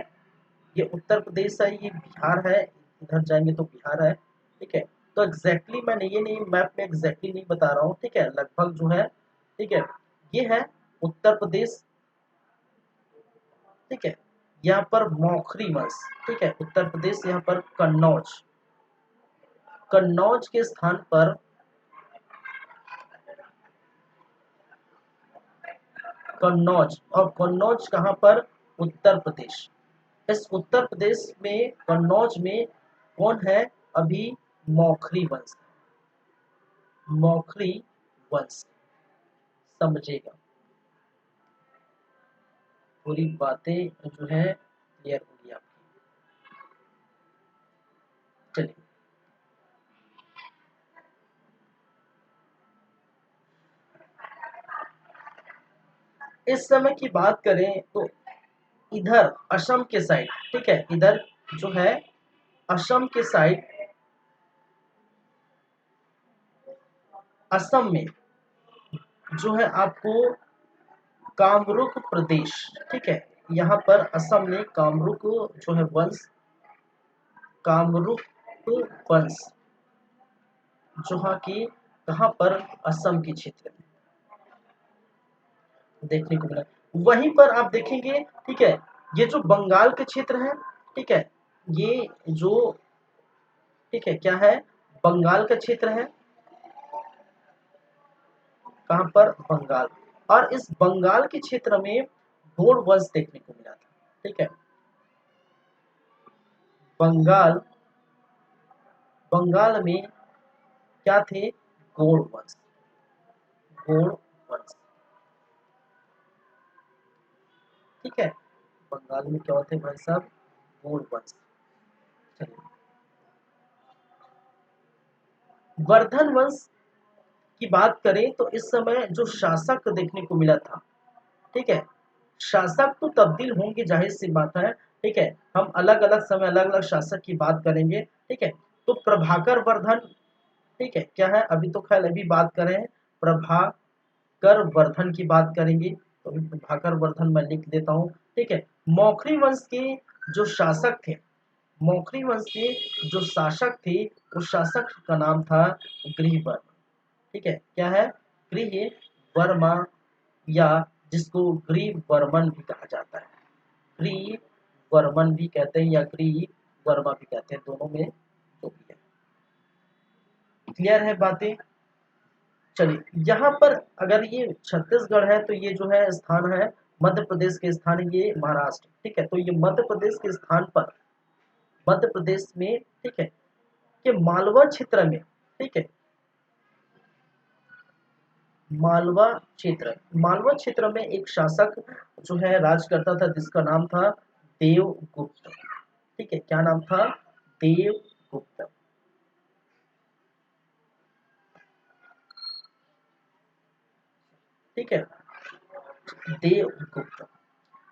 ये उत्तर प्रदेश है, ये बिहार है, इधर जाएंगे तो बिहार है, ठीक है। तो एग्जैक्टली मैंने ये नहीं, मैप में एग्जैक्टली नहीं बता रहा हूँ, ठीक है, लगभग जो है, ठीक है, ये है उत्तर प्रदेश, ठीक है। यहाँ पर मौखरी वंश, ठीक है, उत्तर प्रदेश, यहाँ पर कन्नौज, कन्नौज के स्थान पर, कन्नौज, और कन्नौज कहाँ पर, उत्तर प्रदेश। इस उत्तर प्रदेश में कन्नौज में कौन है अभी, मौखरी वंश, मौखरी वंश, समझेगा। पूरी बातें जो है क्लियर होगी आपकी। चलिए, इस समय की बात करें तो इधर असम के साइड, ठीक है, इधर जो है असम के साइड, असम में जो है आपको कामरूप प्रदेश, ठीक है, यहाँ पर असम में कामरूप जो है वंश, कामरूप वंश, जो कि कहाँ पर, असम के क्षेत्र में देखने को मिला। वहीं पर आप देखेंगे, ठीक है, ये जो बंगाल के क्षेत्र है, ठीक है, ये जो, ठीक है, क्या है, बंगाल का क्षेत्र है, कहाँ पर, बंगाल। और इस बंगाल के क्षेत्र में गोंड वंश देखने को मिला था, ठीक है। बंगाल, बंगाल में क्या थे, गोंड वंश, गोंड वंश, ठीक है। बंगाल में क्या होते हैं भाई साहब, गोंड वंश। चलिए, वर्धन वंश की बात करें तो इस समय जो शासक देखने को मिला था, ठीक है, शासक तो तब्दील होंगे, जाहिर सी बात है, ठीक है। हम अलग अलग समय अलग अलग शासक की बात करेंगे, ठीक है। तो प्रभाकर वर्धन, ठीक है, क्या है, अभी तो खैर अभी बात करें, प्रभाकर वर्धन की बात करेंगे, तो अभी प्रभाकर वर्धन मैं लिख देता हूँ, ठीक है। मौखरी वंश के जो शासक थे, मौखरी वंश के जो शासक थे, उस शासक का नाम था गृहवर्मन, ठीक है। क्या है, गृह वर्मा, या जिसको ग्रीव वर्मन भी कहा जाता है, ग्रीव वर्मन भी कहते हैं या ग्रीव वर्मा भी कहते हैं, दोनों में जो भी है। क्लियर है बातें। चलिए, यहाँ पर अगर ये छत्तीसगढ़ है तो ये जो है स्थान है मध्य प्रदेश के स्थान है, ये महाराष्ट्र, ठीक है। तो ये मध्य प्रदेश के स्थान पर, मध्य प्रदेश में, ठीक है, कि मालवा क्षेत्र में, ठीक है, मालवा क्षेत्र, मालवा क्षेत्र में एक शासक जो है राज करता था, जिसका नाम था देवगुप्त, ठीक है। क्या नाम था, देवगुप्त, ठीक है, देवगुप्त।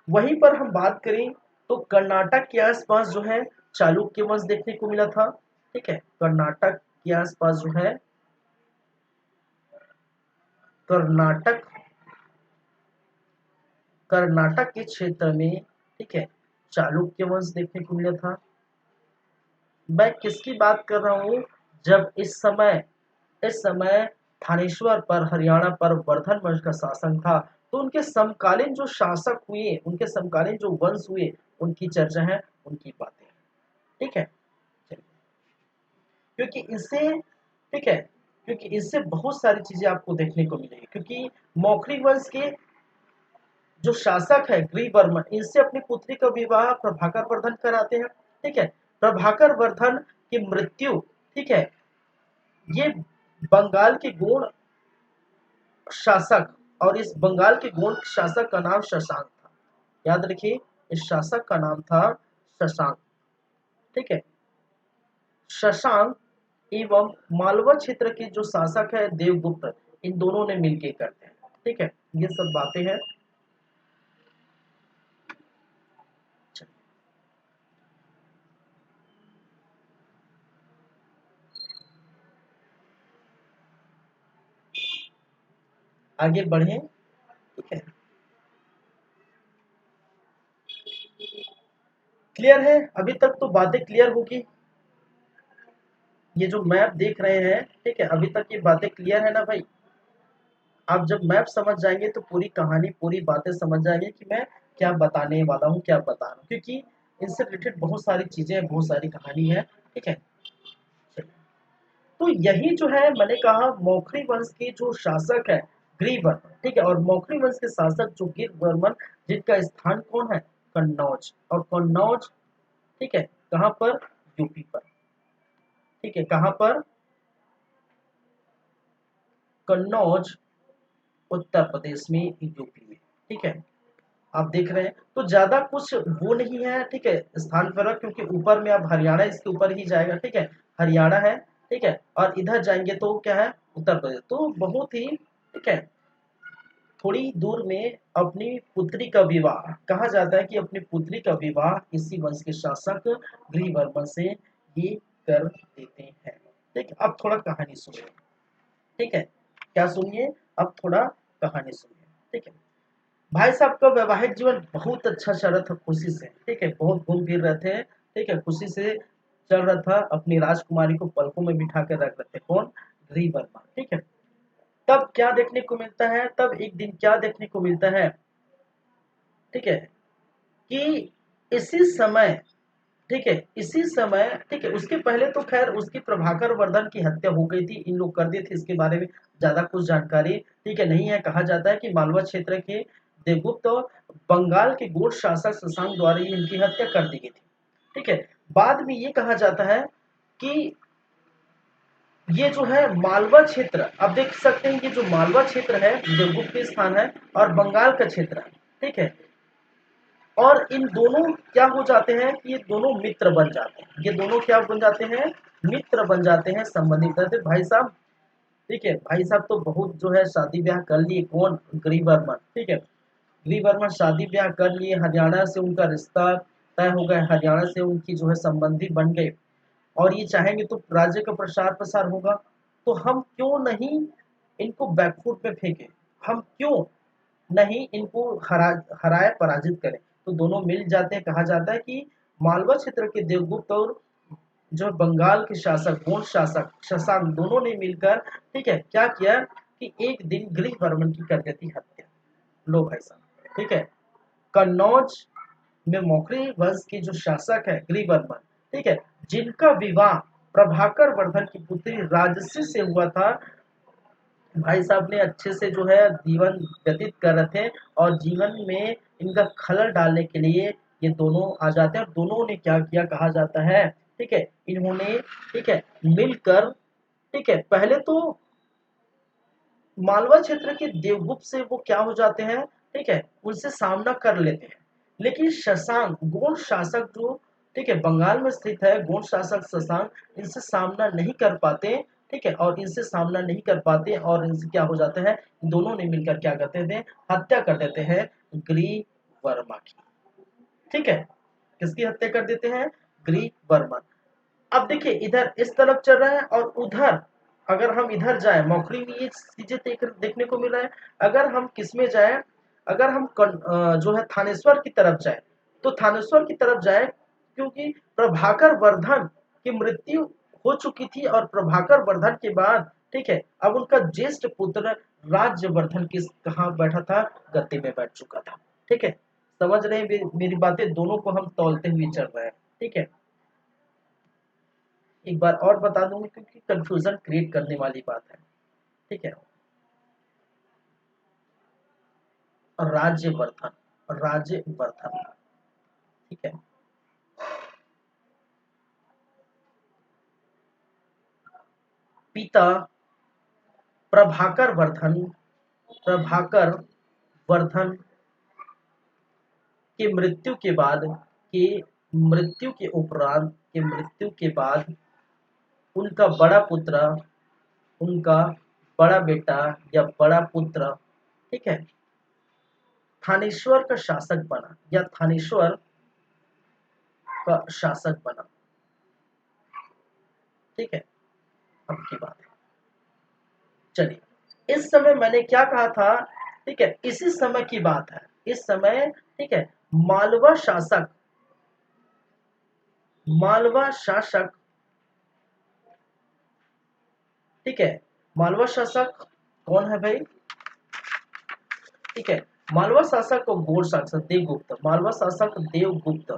वहीं पर हम बात करें तो कर्नाटक के आसपास जो है चालुक्य वंश देखने को मिला था, ठीक है। कर्नाटक के आसपास जो है, कर्नाटक, कर्नाटक के क्षेत्र में, ठीक है, चालुक्य वंश देखने को मिला था। मैं किसकी बात कर रहा हूँ, जब इस समय थानेश्वर पर, हरियाणा पर वर्धन वंश का शासन था, तो उनके समकालीन जो शासक हुए, उनके समकालीन जो वंश हुए, उनकी चर्चा है, उनकी बातें, ठीक है। क्योंकि इससे, ठीक है, क्योंकि इससे बहुत सारी चीजें आपको देखने को मिलेगी। क्योंकि मौखरी वंश के जो शासक है ग्रीवर्मन, इनसे अपनी पुत्री का विवाह प्रभाकर वर्धन कराते हैं। ठीक है, प्रभाकर वर्धन की मृत्यु, ठीक है, ये बंगाल के गौड़ शासक, और इस बंगाल के गौड़ शासक का नाम शशांक था। याद रखिए, इस शासक का नाम था शशांक। ठीक है, शशांक एवं मालवा क्षेत्र के जो शासक है देवगुप्त, इन दोनों ने मिलकर करते हैं। ठीक है, ये सब बातें हैं। आगे बढ़े। ठीक है, क्लियर है? अभी तक तो बातें क्लियर होगी। ये जो मैप देख रहे हैं, ठीक है, अभी तक ये बातें क्लियर है ना भाई? आप जब मैप समझ जाएंगे तो पूरी कहानी, पूरी बातें समझ जाएंगे कि मैं क्या बताने वाला हूँ, क्या बता रहा हूँ। क्योंकि इनसे रिलेटेड बहुत सारी चीजें हैं, बहुत सारी कहानी है। ठीक है, तो यही जो है मैंने कहा, मौखरी वंश के जो शासक है ग्रीवर्मन, ठीक है, और मौखरी वंश के शासक जो गिरवर्मन, जिनका स्थान कौन है? कन्नौज। और कन्नौज, ठीक है, कहाँ पर? यूपी पर। ठीक है, कहाँ पर? कन्नौज, उत्तर प्रदेश में, यूपी में। ठीक है, आप देख रहे हैं। तो ज्यादा कुछ वो नहीं है, ठीक है, स्थान फर्क, क्योंकि ऊपर में अब हरियाणा इसके ऊपर ही जाएगा। ठीक है, हरियाणा है। ठीक है, और इधर जाएंगे तो क्या है? उत्तर प्रदेश। तो बहुत ही, ठीक है, थोड़ी दूर में अपनी पुत्री का विवाह, कहा जाता है कि अपनी पुत्री का विवाह इसी वंश के शासक गृहवर्मन से ये कर देते हैं। ठीक है, अब थोड़ा कहानी सुनिए। ठीक है, क्या सुनिए? अब थोड़ा कहानी सुनिए। ठीक है, भाई साहब का वैवाहिक जीवन बहुत अच्छा चल रहा था, खुशी से। ठीक है, बहुत घूम फिर रहे थे। ठीक है, खुशी से चल रहा था। अपनी राजकुमारी को पलकों में बिठा कर रख रहे थे। कौन? गृहवर्मा। ठीक है, तब क्या देखने को मिलता है? तब एक दिन क्या देखने को मिलता है? ठीक है, कि इसी समय, ठीक है, इसी समय, ठीक है, उसके पहले तो खैर उसकी प्रभाकर वर्धन की हत्या हो गई थी, इन लोग कर दिए थे। इसके बारे में ज्यादा कुछ जानकारी, ठीक है, नहीं है। कहा जाता है कि मालवा क्षेत्र के देवगुप्त और बंगाल के गौड़ शासक शशांक द्वारा ही इनकी हत्या कर दी गई थी। ठीक है, बाद में ये कहा जाता है कि ये जो है मालवा क्षेत्र, आप देख सकते हैं कि जो मालवा क्षेत्र है देवगुप्त के स्थान है, और बंगाल का क्षेत्र है। ठीक है, और इन दोनों क्या हो जाते हैं कि ये दोनों मित्र बन जाते हैं। ये दोनों क्या बन जाते हैं? मित्र बन जाते हैं, संबंधित रहते भाई साहब। ठीक है, भाई साहब तो बहुत जो है शादी ब्याह कर लिए। कौन? गृहवर्मन। ठीक है, गृहवर्मन शादी ब्याह कर लिए, हरियाणा से उनका रिश्ता तय हो गया, हरियाणा से उनकी जो है संबंधी बन गए, और ये चाहेंगे तो राज्य का प्रसार प्रसार होगा। तो हम क्यों नहीं इनको बैकफुट पे फेंके, हम क्यों नहीं इनको हराए, पराजित करें। तो दोनों मिल जाते हैं। कहा जाता है कि मालवा क्षेत्र के देवगुप्त और जो बंगाल के शासक गोंड शासक शशांक, दोनों ने मिलकर, ठीक है, क्या किया कि एक दिन गृहवर्मन की कर दी थी हत्या। लो भाई साहब, ठीक है, कन्नौज में मौखरी वंश के जो शासक है गृहवर्मन, ठीक है, जिनका विवाह प्रभाकर वर्धन की पुत्री राजसी से हुआ था। भाई साहब ने अच्छे से जो है जीवन व्यतीत कर रहे थे, और जीवन में इनका खलल डालने के लिए ये दोनों आ जाते हैं। और दोनों ने क्या किया? कहा जाता है, ठीक है, इन्होंने, ठीक है, मिलकर, ठीक है, पहले तो मालवा क्षेत्र के देवगुप्त से वो क्या हो जाते हैं? ठीक है, उनसे सामना कर लेते हैं। लेकिन शशांक गोंड शासक जो, ठीक है, बंगाल में स्थित है, गोंड शासक शशांक इनसे सामना नहीं कर पाते। ठीक है, और इनसे सामना नहीं कर पाते, और इनसे क्या हो जाता है? दोनों ने मिलकर क्या करते थे? हत्या कर देते हैं ग्रीव वर्मा की। ठीक है, किसकी हत्या कर देते हैं? ग्रीव वर्मा। अब देखिए, इधर इस तरफ चल रहा है, और उधर अगर हम इधर जाए, मौखरी में ये चीजें देखने को मिल रहा है। अगर हम किसमें जाए, अगर हम जो है थानेश्वर की तरफ जाए, तो थानेश्वर की तरफ जाए, क्योंकि प्रभाकर वर्धन की मृत्यु हो चुकी थी, और प्रभाकर वर्धन के बाद, ठीक है, अब उनका ज्येष्ठ पुत्र राज्यवर्धन किस कहाँ बैठा था? गद्दी में बैठ चुका था। ठीक है, समझ रहे हैं मेरी बातें? दोनों को हम तौलते हुए चल रहे हैं। ठीक है, एक बार और बता दूंगा क्योंकि कंफ्यूजन क्रिएट करने वाली बात है, ठीक है। राज्यवर्धन, राज्यवर्धन, ठीक है। पिता प्रभाकर वर्धन, प्रभाकर वर्धन के मृत्यु के बाद, के मृत्यु के उपरांत, के मृत्यु के बाद उनका बड़ा पुत्र, उनका बड़ा बेटा या बड़ा पुत्र, ठीक है, थानेश्वर का शासक बना या थानेश्वर का शासक बना, ठीक है। अब की बात है, चलिए इस समय मैंने क्या कहा था, ठीक है, इसी समय की बात है, इस समय, ठीक है। मालवा शासक, मालवा शासक, ठीक है। मालवा शासक कौन है भाई, ठीक है। मालवा शासक और गौड़ शासक देवगुप्त, मालवा शासक देवगुप्त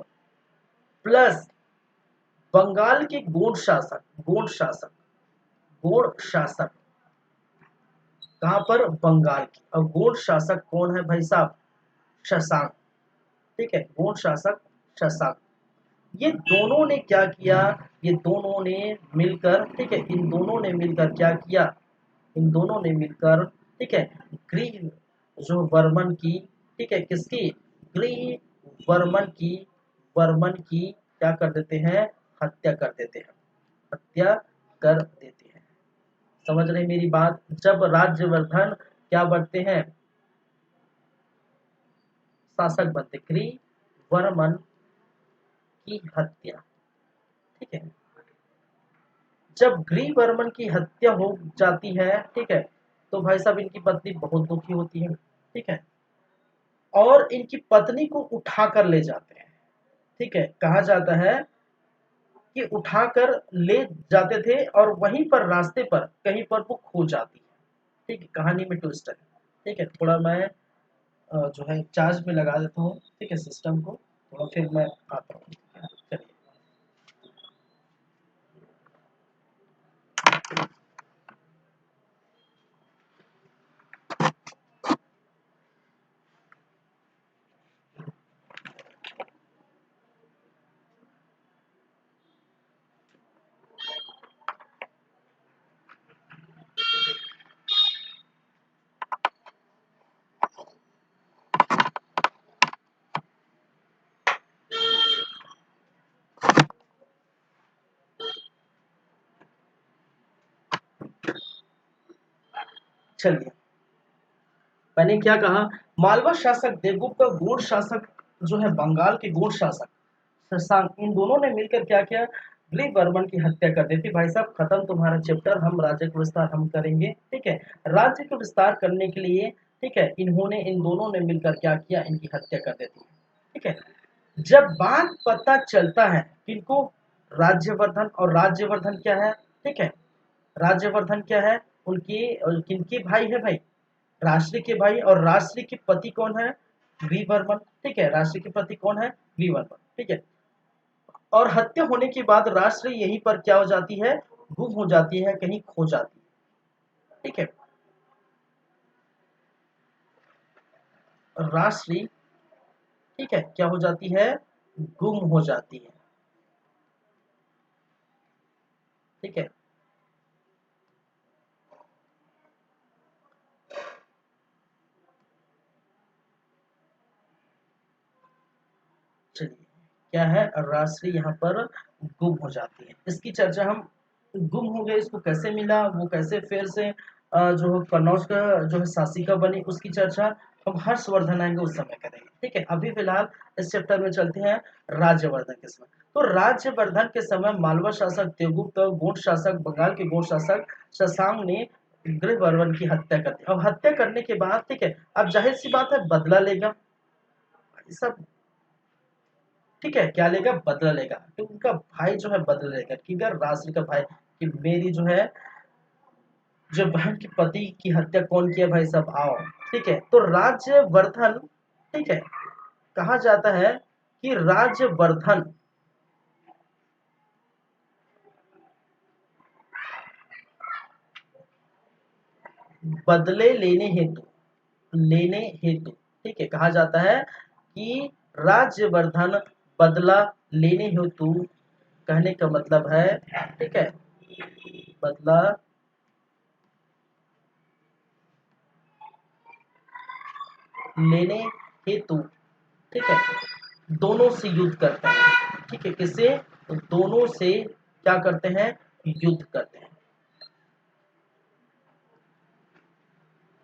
प्लस बंगाल के गौड़ शासक, गौड़ शासक, गौड़ शासक कहां पर, बंगाल की। और गौड़ शासक कौन है भाई साहब, शशांक, ठीक है। गौड़ शासक शशांक, ये दोनों ने क्या किया, ये दोनों ने मिलकर, ठीक है, इन दोनों ने मिलकर क्या किया, इन दोनों ने मिलकर, ठीक है, ग्रीव जो वर्मन की, ठीक है, किसकी, ग्रीव वर्मन की, वर्मन की क्या कर देते हैं, हत्या कर देते हैं, हत्या कर देते हैं। समझ रहे मेरी बात, जब राज्यवर्धन क्या बनते हैं, शासक बनते, ग्रीव वर्मन की हत्या, ठीक है। जब ग्रीव वर्मन की हत्या हो जाती है, ठीक है, तो भाई साहब इनकी पत्नी बहुत दुखी होती है, ठीक है, और इनकी पत्नी को उठा कर ले जाते हैं, ठीक है। कहा जाता है कि उठाकर ले जाते थे और वहीं पर रास्ते पर कहीं पर वो खो जाती है, ठीक है। कहानी में ट्विस्ट है, ठीक है। थोड़ा मैं जो है चार्ज में लगा देता हूँ, ठीक है, सिस्टम को, थोड़ा फिर मैं आता हूँ, चलिए। चलिए मैंने क्या कहा, मालवा शासक देवगुप्त और गौड़ शासक जो है बंगाल के गौड़ शासक शशांक, इन दोनों ने मिलकर क्या किया, ग्रीव वर्मन की हत्या कर दी थी। भाई साहब खत्म तुम्हारा चैप्टर, हम राज्य का विस्तार हम करेंगे, ठीक है। राज्य का विस्तार करने के लिए, ठीक है, इन्होंने, इन दोनों ने मिलकर क्या किया, इनकी हत्या कर देती है, ठीक है। जब बात पता चलता है किनको, राज्यवर्धन, और राज्यवर्धन क्या है, ठीक है, राज्यवर्धन क्या है, उनकी किनके भाई है भाई, राष्ट्रीय के भाई, और राष्ट्रीय के पति कौन है, वी वर्मन, ठीक है। राष्ट्रीय के पति कौन है, वी वर्मन, ठीक है। और हत्या होने के बाद राष्ट्र यहीं पर क्या हो जाती है, गुम हो जाती है, कहीं खो जाती है, ठीक है। राष्ट्रीय, ठीक है, क्या हो जाती है, गुम हो जाती है, ठीक है। चलिए क्या है, राष्ट्रीय यहाँ पर गुम हो जाती है, इसकी चर्चा हम, गुम हो गए इसको कैसे मिला, वो कैसे फिर से जो कन्नौज का जो है शासिका बनी, उसकी चर्चा हम हर्षवर्धन आएंगे उस समय करेंगे, ठीक है। अभी फिलहाल इस चैप्टर में चलते हैं राज्यवर्धन के समय। तो राज्यवर्धन के समय मालवा शासक देवगुप्त, गोंड शासक, बंगाल के गोंड शासक शशांक ने गृहवर्मन की हत्या कर दी। अब हत्या करने के बाद, ठीक है, अब जाहिर सी बात है बदला लेगा सब, ठीक है, क्या लेगा, बदला लेगा, तो उनका भाई जो है बदला लेगा, किधर, राष्ट्र का भाई, कि मेरी जो है, जो बहन के पति की हत्या कौन किया भाई साहब, आओ, ठीक है। तो राज्यवर्धन, ठीक है, कहा जाता है कि राज्यवर्धन बदले लेने हेतु, ठीक है, कहा जाता है कि राज्यवर्धन बदला लेने हेतु, कहने का मतलब है, ठीक है, बदला लेने हेतु, ठीक है, दोनों से युद्ध करते हैं, ठीक है, किससे, दोनों से क्या करते हैं, युद्ध करते हैं,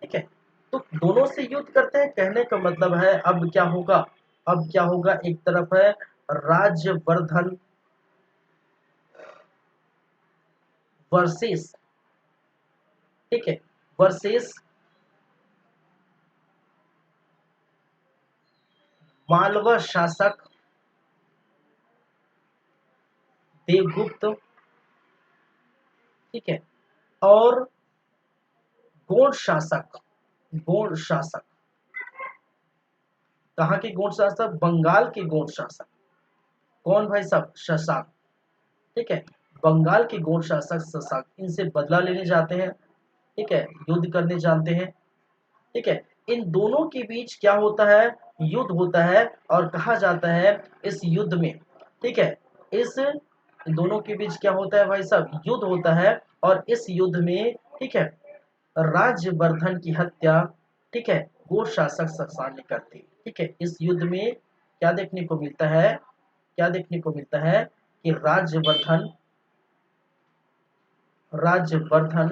ठीक है। तो दोनों से युद्ध करते हैं कहने का मतलब है अब क्या होगा, अब क्या होगा, एक तरफ है राज्यवर्धन वर्सेस, ठीक है, वर्सेस मालवा शासक देवगुप्त, ठीक है, और गोंड शासक, कहाँ के गोंड शासक, बंगाल के गोंड शासक, कौन भाई साहब, शशांक, ठीक है, बंगाल के गोंड शासक शशांक, इनसे बदला लेने जाते हैं, ठीक है, युद्ध करने जानते हैं, ठीक है। इन दोनों के बीच क्या होता है, युद्ध होता है, और कहा जाता है इस युद्ध में, ठीक है, इस दोनों के बीच क्या होता है भाई साहब, युद्ध होता है, और इस युद्ध में, ठीक है, राज्यवर्धन की हत्या, ठीक है, गोंड शासक शशांक ने कर दी, ठीक है। इस युद्ध में क्या देखने को मिलता है, क्या देखने को मिलता है कि राज्यवर्धन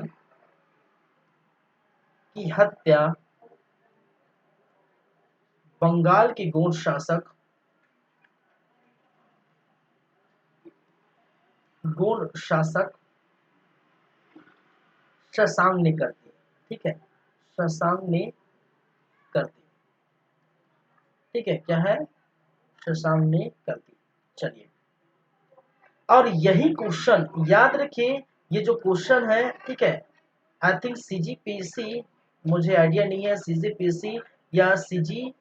की हत्या बंगाल के गोंड शासक शशांक ने कर दी, ठीक है, शशांक ने कर दी, ठीक है, क्या है, शशांक ने कर दी। चलिए, और यही क्वेश्चन याद रखिए, ये जो क्वेश्चन है, ठीक है, आई थिंक सीजीपीसी, मुझे आइडिया नहीं है सीजीपीसी या सीजी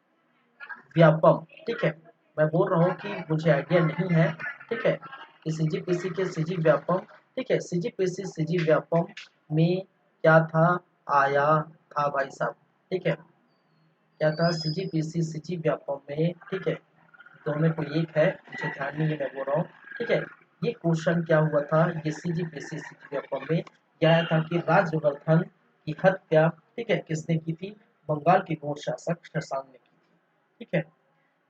व्यापम, ठीक है, मैं बोल रहा हूँ कि मुझे आइडिया नहीं है, ठीक है, कि सीजीपीसी के सीजी व्यापम, ठीक है, सीजीपीसी सीजी व्यापम में क्या था, आया था भाई साहब, ठीक है, क्या था, सीजीपीसी सीजी व्यापम में, ठीक है, दोनों में कोई एक है, मुझे ध्यान नहीं है, मैं बोल रहा हूँ, ठीक है। ये क्वेश्चन क्या हुआ था, ये सीजीपीसी सीजी व्यापम में क्या आया था कि राज्यवर्धन की हत्या, ठीक है, किसने की थी, बंगाल के गोंड शासक शशांक ने की थी, ठीक है।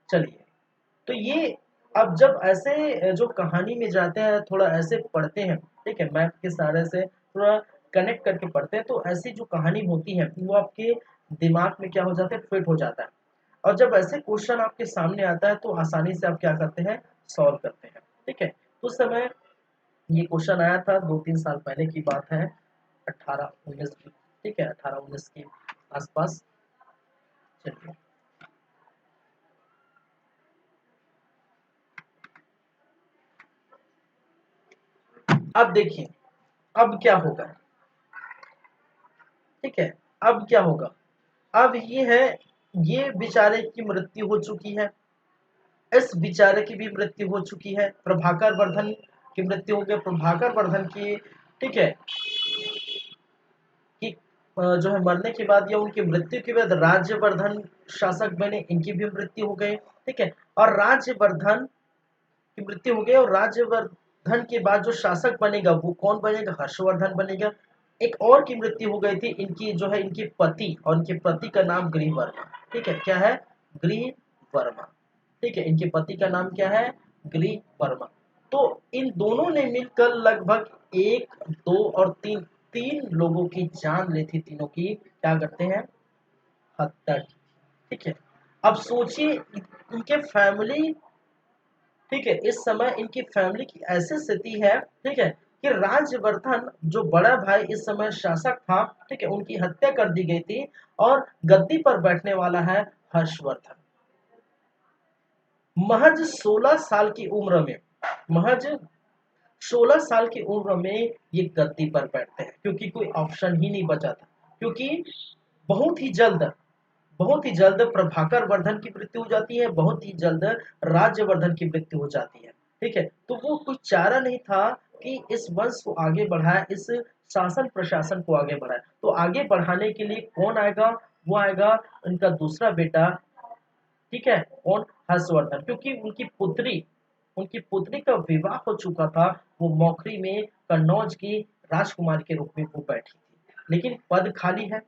चलिए, तो ये अब जब ऐसे जो कहानी में जाते हैं, थोड़ा ऐसे पढ़ते हैं, ठीक है, मैथ के सहारे से थोड़ा कनेक्ट करके पढ़ते हैं, तो ऐसी जो कहानी होती है वो आपके दिमाग में क्या हो जाता है, फिट हो जाता है, और जब ऐसे क्वेश्चन आपके सामने आता है तो आसानी से आप क्या करते हैं, सॉल्व करते हैं, ठीक है। उस समय ये क्वेश्चन आया था 2-3 साल पहले की बात है, 18-19 की, ठीक है, 18-19 के आसपास। चलिए, अब देखिए, अब क्या होगा, ठीक है, अब क्या होगा, अब ये है, ये बेचारे की मृत्यु हो चुकी है, इस बेचारे की भी मृत्यु हो चुकी है, प्रभाकर वर्धन की मृत्यु हो गई, प्रभाकर वर्धन की, ठीक है, कि जो है मरने के बाद या उनकी मृत्यु के बाद राज्यवर्धन शासक बने, इनकी भी मृत्यु हो गई, ठीक है, और राज्यवर्धन की मृत्यु हो गई, और राज्यवर्धन के बाद जो शासक बनेगा वो कौन बनेगा, हर्षवर्धन बनेगा। एक और की मृत्यु हो गई थी, इनकी जो है इनके पति, और इनके पति का नाम गृह वर्मा, ठीक है, क्या है, गृह वर्मा, ठीक है, इनके पति का नाम क्या है, गृह वर्मा। तो इन दोनों ने मिलकर लगभग 1, 2 और 3, 3 लोगों की जान ली थी, तीनों की क्या करते हैं, हत्या की, ठीक है। अब सोचिए इनके फैमिली, ठीक है, इस समय इनकी फैमिली की ऐसी स्थिति है, ठीक है, कि राज्यवर्धन जो बड़ा भाई इस समय शासक था, ठीक है, उनकी हत्या कर दी गई थी, और गद्दी पर बैठने वाला है हर्षवर्धन, महज 16 साल की उम्र में, महज 16 साल की उम्र में ये गद्दी पर बैठते हैं, क्योंकि कोई ऑप्शन ही नहीं बचा था, क्योंकि बहुत ही जल्द, बहुत ही जल्द प्रभाकर वर्धन की मृत्यु हो जाती है, बहुत ही जल्द राज्यवर्धन की मृत्यु हो जाती है, ठीक है। तो वो कुछ चारा नहीं था कि इस वंश को आगे बढ़ाया, इस शासन प्रशासन को आगे बढ़ाया। तो आगे बढ़ाने के लिए कौन आएगा? वो आएगा उनका दूसरा बेटा, ठीक है, कौन? हर्षवर्धन, क्योंकि उनकी पुत्री का विवाह हो चुका था। वो मौखरी में कन्नौज की राजकुमारी के रूप में वो बैठी थी, लेकिन पद खाली है।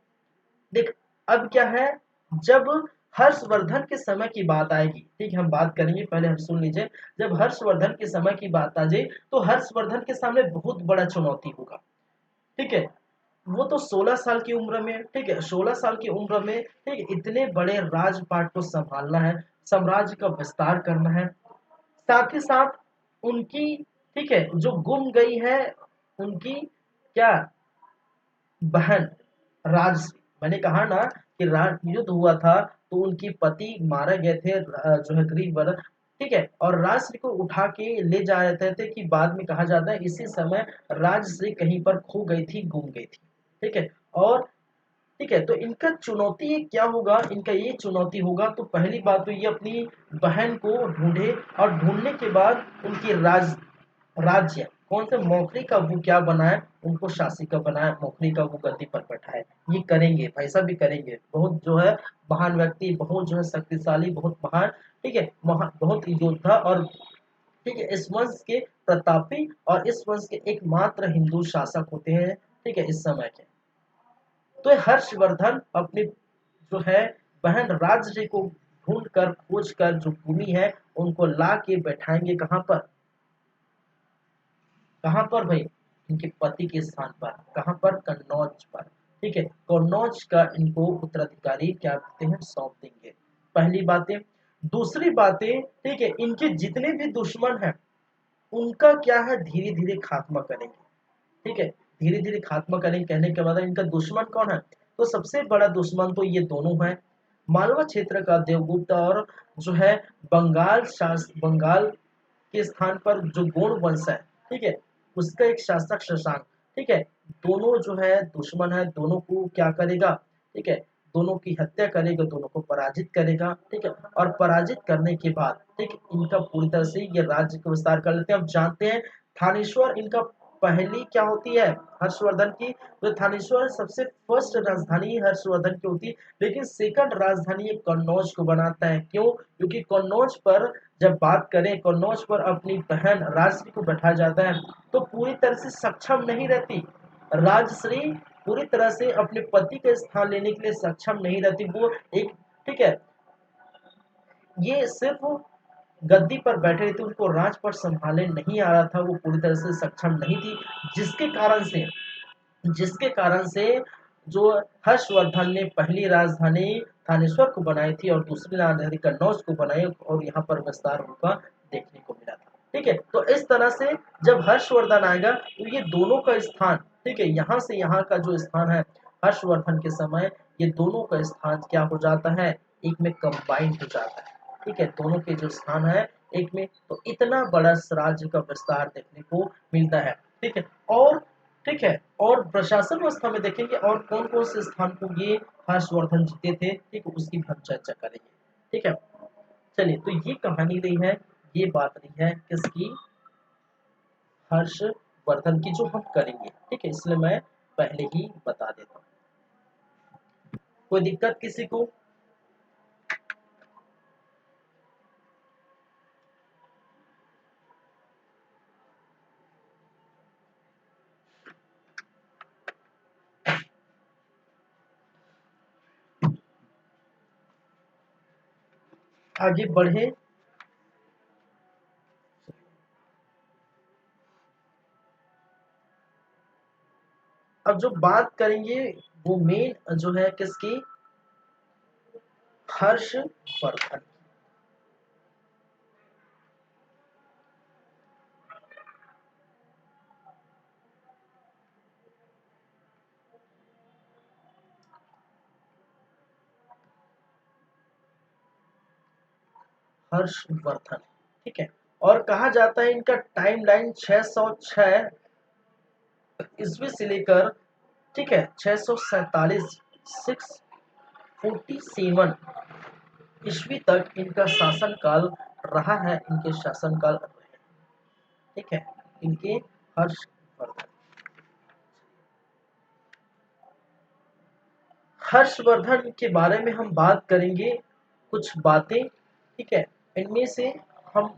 देख, अब क्या है, जब हर्षवर्धन के समय की बात आएगी, ठीक है, हम बात करेंगे, पहले हम सुन लीजिए। जब हर्षवर्धन के समय की बात आ जाए तो हर्षवर्धन के सामने बहुत बड़ा चुनौती होगा, ठीक है। वो तो 16 साल की उम्र में, ठीक है, 16 साल की उम्र में, ठीक है, इतने बड़े राजपाट को संभालना है, साम्राज्य का विस्तार करना है, साथ ही साथ उनकी, ठीक है, जो गुम गई है, उनकी क्या बहन राजश्री। मैंने कहा ना कि युद्ध हुआ था तो उनकी पति मारे गए थे, जो है गरीब वर्ग, ठीक है, और राजश्री को उठा के ले जा रहे थे कि बाद में कहा जाता है इसी समय राजश्री कहीं पर खो गई थी, गुम गई थी, ठीक है। और ठीक है, तो इनका चुनौती ये क्या होगा? इनका ये चुनौती होगा, तो पहली बात तो ये अपनी बहन को ढूंढे, और ढूंढने के बाद उनकी राज्य कौन से मौखरी का वो क्या बनाए, उनको शासिका बनाए, मौखरी का वो गद्दी पर बैठाए। ये करेंगे, ऐसा भी करेंगे, बहुत जो है महान व्यक्ति, बहुत जो है शक्तिशाली, बहुत महान, ठीक है, बहुत योद्धा, और ठीक है, इस वंश के प्रतापी और इस वंश के एकमात्र हिंदू शासक होते हैं, ठीक है, इस समय के। तो हर्षवर्धन अपनी जो है बहन राजश्री को ढूंढ कर, खोज कर, जो भूमि है उनको ला के बैठाएंगे कहाँ पर? कहाँ पर भाई? इनके पति के स्थान पर। कहाँ पर? कन्नौज पर, ठीक है। कन्नौज का इनको उत्तराधिकारी क्या करते हैं? सौंप देंगे। पहली बातें। दूसरी बातें, ठीक है, इनके जितने भी दुश्मन हैं उनका क्या है, धीरे धीरे खात्मा करेंगे, ठीक है, धीरे धीरे खात्मा करेंगे। कहने के बाद इनका दुश्मन कौन है? तो सबसे बड़ा दुश्मन तो ये दोनों है, मालवा क्षेत्र का देवगुप्त, और जो है बंगाल के स्थान पर जो गोंड वंश है, ठीक है, उसका एक शासक शशांक, ठीक है, दोनों जो है दुश्मन है, दोनों को क्या करेगा, ठीक है, दोनों की हत्या करेगा, दोनों को पराजित करेगा, ठीक है, और पराजित करने के बाद, ठीक, इनका पूरी तरह से ये राज्य का विस्तार कर लेते हैं। अब जानते हैं थानेश्वर इनका पहली क्या होती है हर्षवर्धन की? तो थानेश्वर सबसे फर्स्ट राजधानी हर्षवर्धन की होती है, लेकिन सेकंड राजधानी ये कन्नौज को बनाता है। क्यों? क्योंकि कन्नौज पर जब बात करें, कन्नौज पर अपनी बहन राजश्री को बैठाया जाता है, तो पूरी तरह से सक्षम नहीं रहती राजश्री, पूरी तरह से अपने पति का स्थान लेने के लिए सक्षम नहीं रहती। वो एक, ठीक है, ये सिर्फ गद्दी पर बैठे रहे थे, उनको राज पर संभालने नहीं आ रहा था, वो पूरी तरह से सक्षम नहीं थी, जिसके कारण से जिसके कारण से जो हर्षवर्धन ने पहली राजधानी थानेश्वर को बनाई थी और दूसरी राजधानी कन्नौज को बनाई, और यहाँ पर विस्तार उनका देखने को मिला था, ठीक है। तो इस तरह से जब हर्षवर्धन आएगा तो ये दोनों का स्थान, ठीक है, यहाँ से यहाँ का जो स्थान है हर्षवर्धन के समय, ये दोनों का स्थान क्या हो जाता है, एक में कंबाइंड हो जाता है, ठीक है, दोनों के जो स्थान है एक में, तो इतना बड़ा राज्य का विस्तार देखने को मिलता है, ठीक है। और ठीक है, और प्रशासन व्यवस्था में देखेंगे और कौन कौन से स्थान को ये हर्षवर्धन जीते थे, ठीक है, उसकी भी हम चर्चा करेंगे, ठीक है। चलिए, तो ये कहानी रही है, ये बात रही है किसकी? हर्षवर्धन की, जो हम करेंगे, ठीक है, इसलिए मैं पहले ही बता देता हूँ। कोई दिक्कत किसी को? आगे बढ़े। अब जो बात करेंगे वो मेन जो है किसकी? हर्षवर्धन। हर्षवर्धन, ठीक है, और कहा जाता है इनका टाइमलाइन 606 ईस्वी से लेकर, ठीक है, 647 647 ईस्वी तक इनका शासन काल रहा है, इनके शासन काल, ठीक है, इनके हर्षवर्धन। हर्षवर्धन के बारे में हम बात करेंगे कुछ बातें, ठीक है। इनमें से हम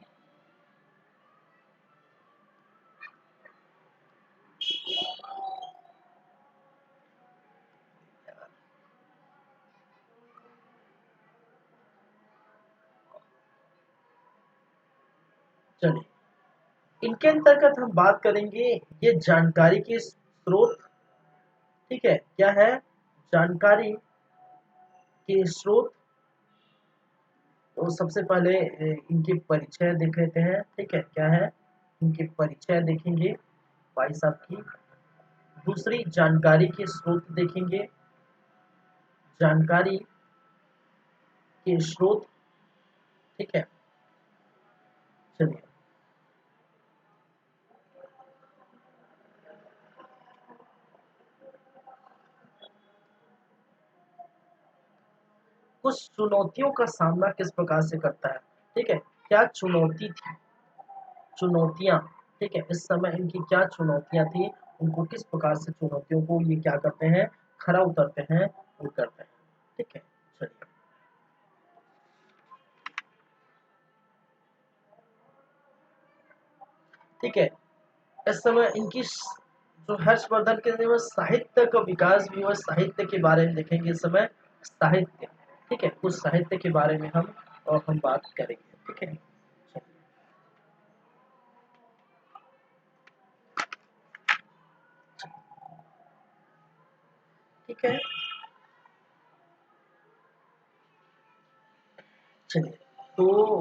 चलिए, इनके अंतर्गत हम बात करेंगे ये जानकारी के स्रोत, ठीक है। क्या है? जानकारी के स्रोत। तो सबसे पहले इनके परिचय देख लेते हैं, ठीक है। क्या है? इनके परिचय देखेंगे भाई साहब की। दूसरी, जानकारी के स्रोत देखेंगे, जानकारी के स्रोत, ठीक है। चलिए, कुछ चुनौतियों का सामना किस प्रकार से करता है, ठीक है। क्या चुनौती थी, चुनौतियां, ठीक है। इस समय इनकी क्या चुनौतियां थी, उनको किस प्रकार से चुनौतियों को ये क्या करते हैं, खरा उतरते हैं, वो करते हैं, ठीक है। चलिए, ठीक है। इस समय इनकी जो हर्षवर्धन के लिए वो साहित्य का विकास भी हुआ, साहित्य के बारे में देखेंगे इस समय, साहित्य, ठीक है। कुछ साहित्य के बारे में हम बात करेंगे, ठीक है। ठीक है, चलिए। तो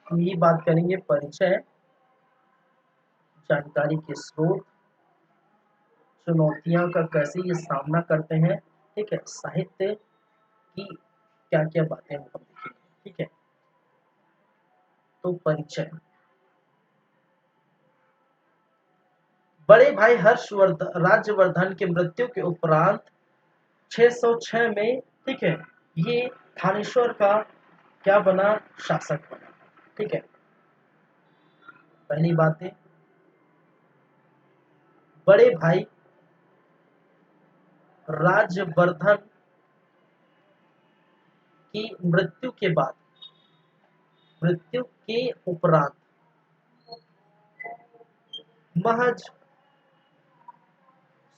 हम ये बात करेंगे परिचय, जानकारी के स्रोत, चुनौतियां का कैसे ये सामना करते हैं, ठीक है। साहित्य की क्या क्या बातें हम देखेंगे, ठीक है। तो परिचय, बड़े भाई हर्षवर्धन राज्यवर्धन की मृत्यु के उपरांत 606 में, ठीक है, ये थानेश्वर का क्या बना, शासक बना, ठीक है। पहली बात है, बड़े भाई राज्यवर्धन की मृत्यु के बाद, मृत्यु के उपरांत महज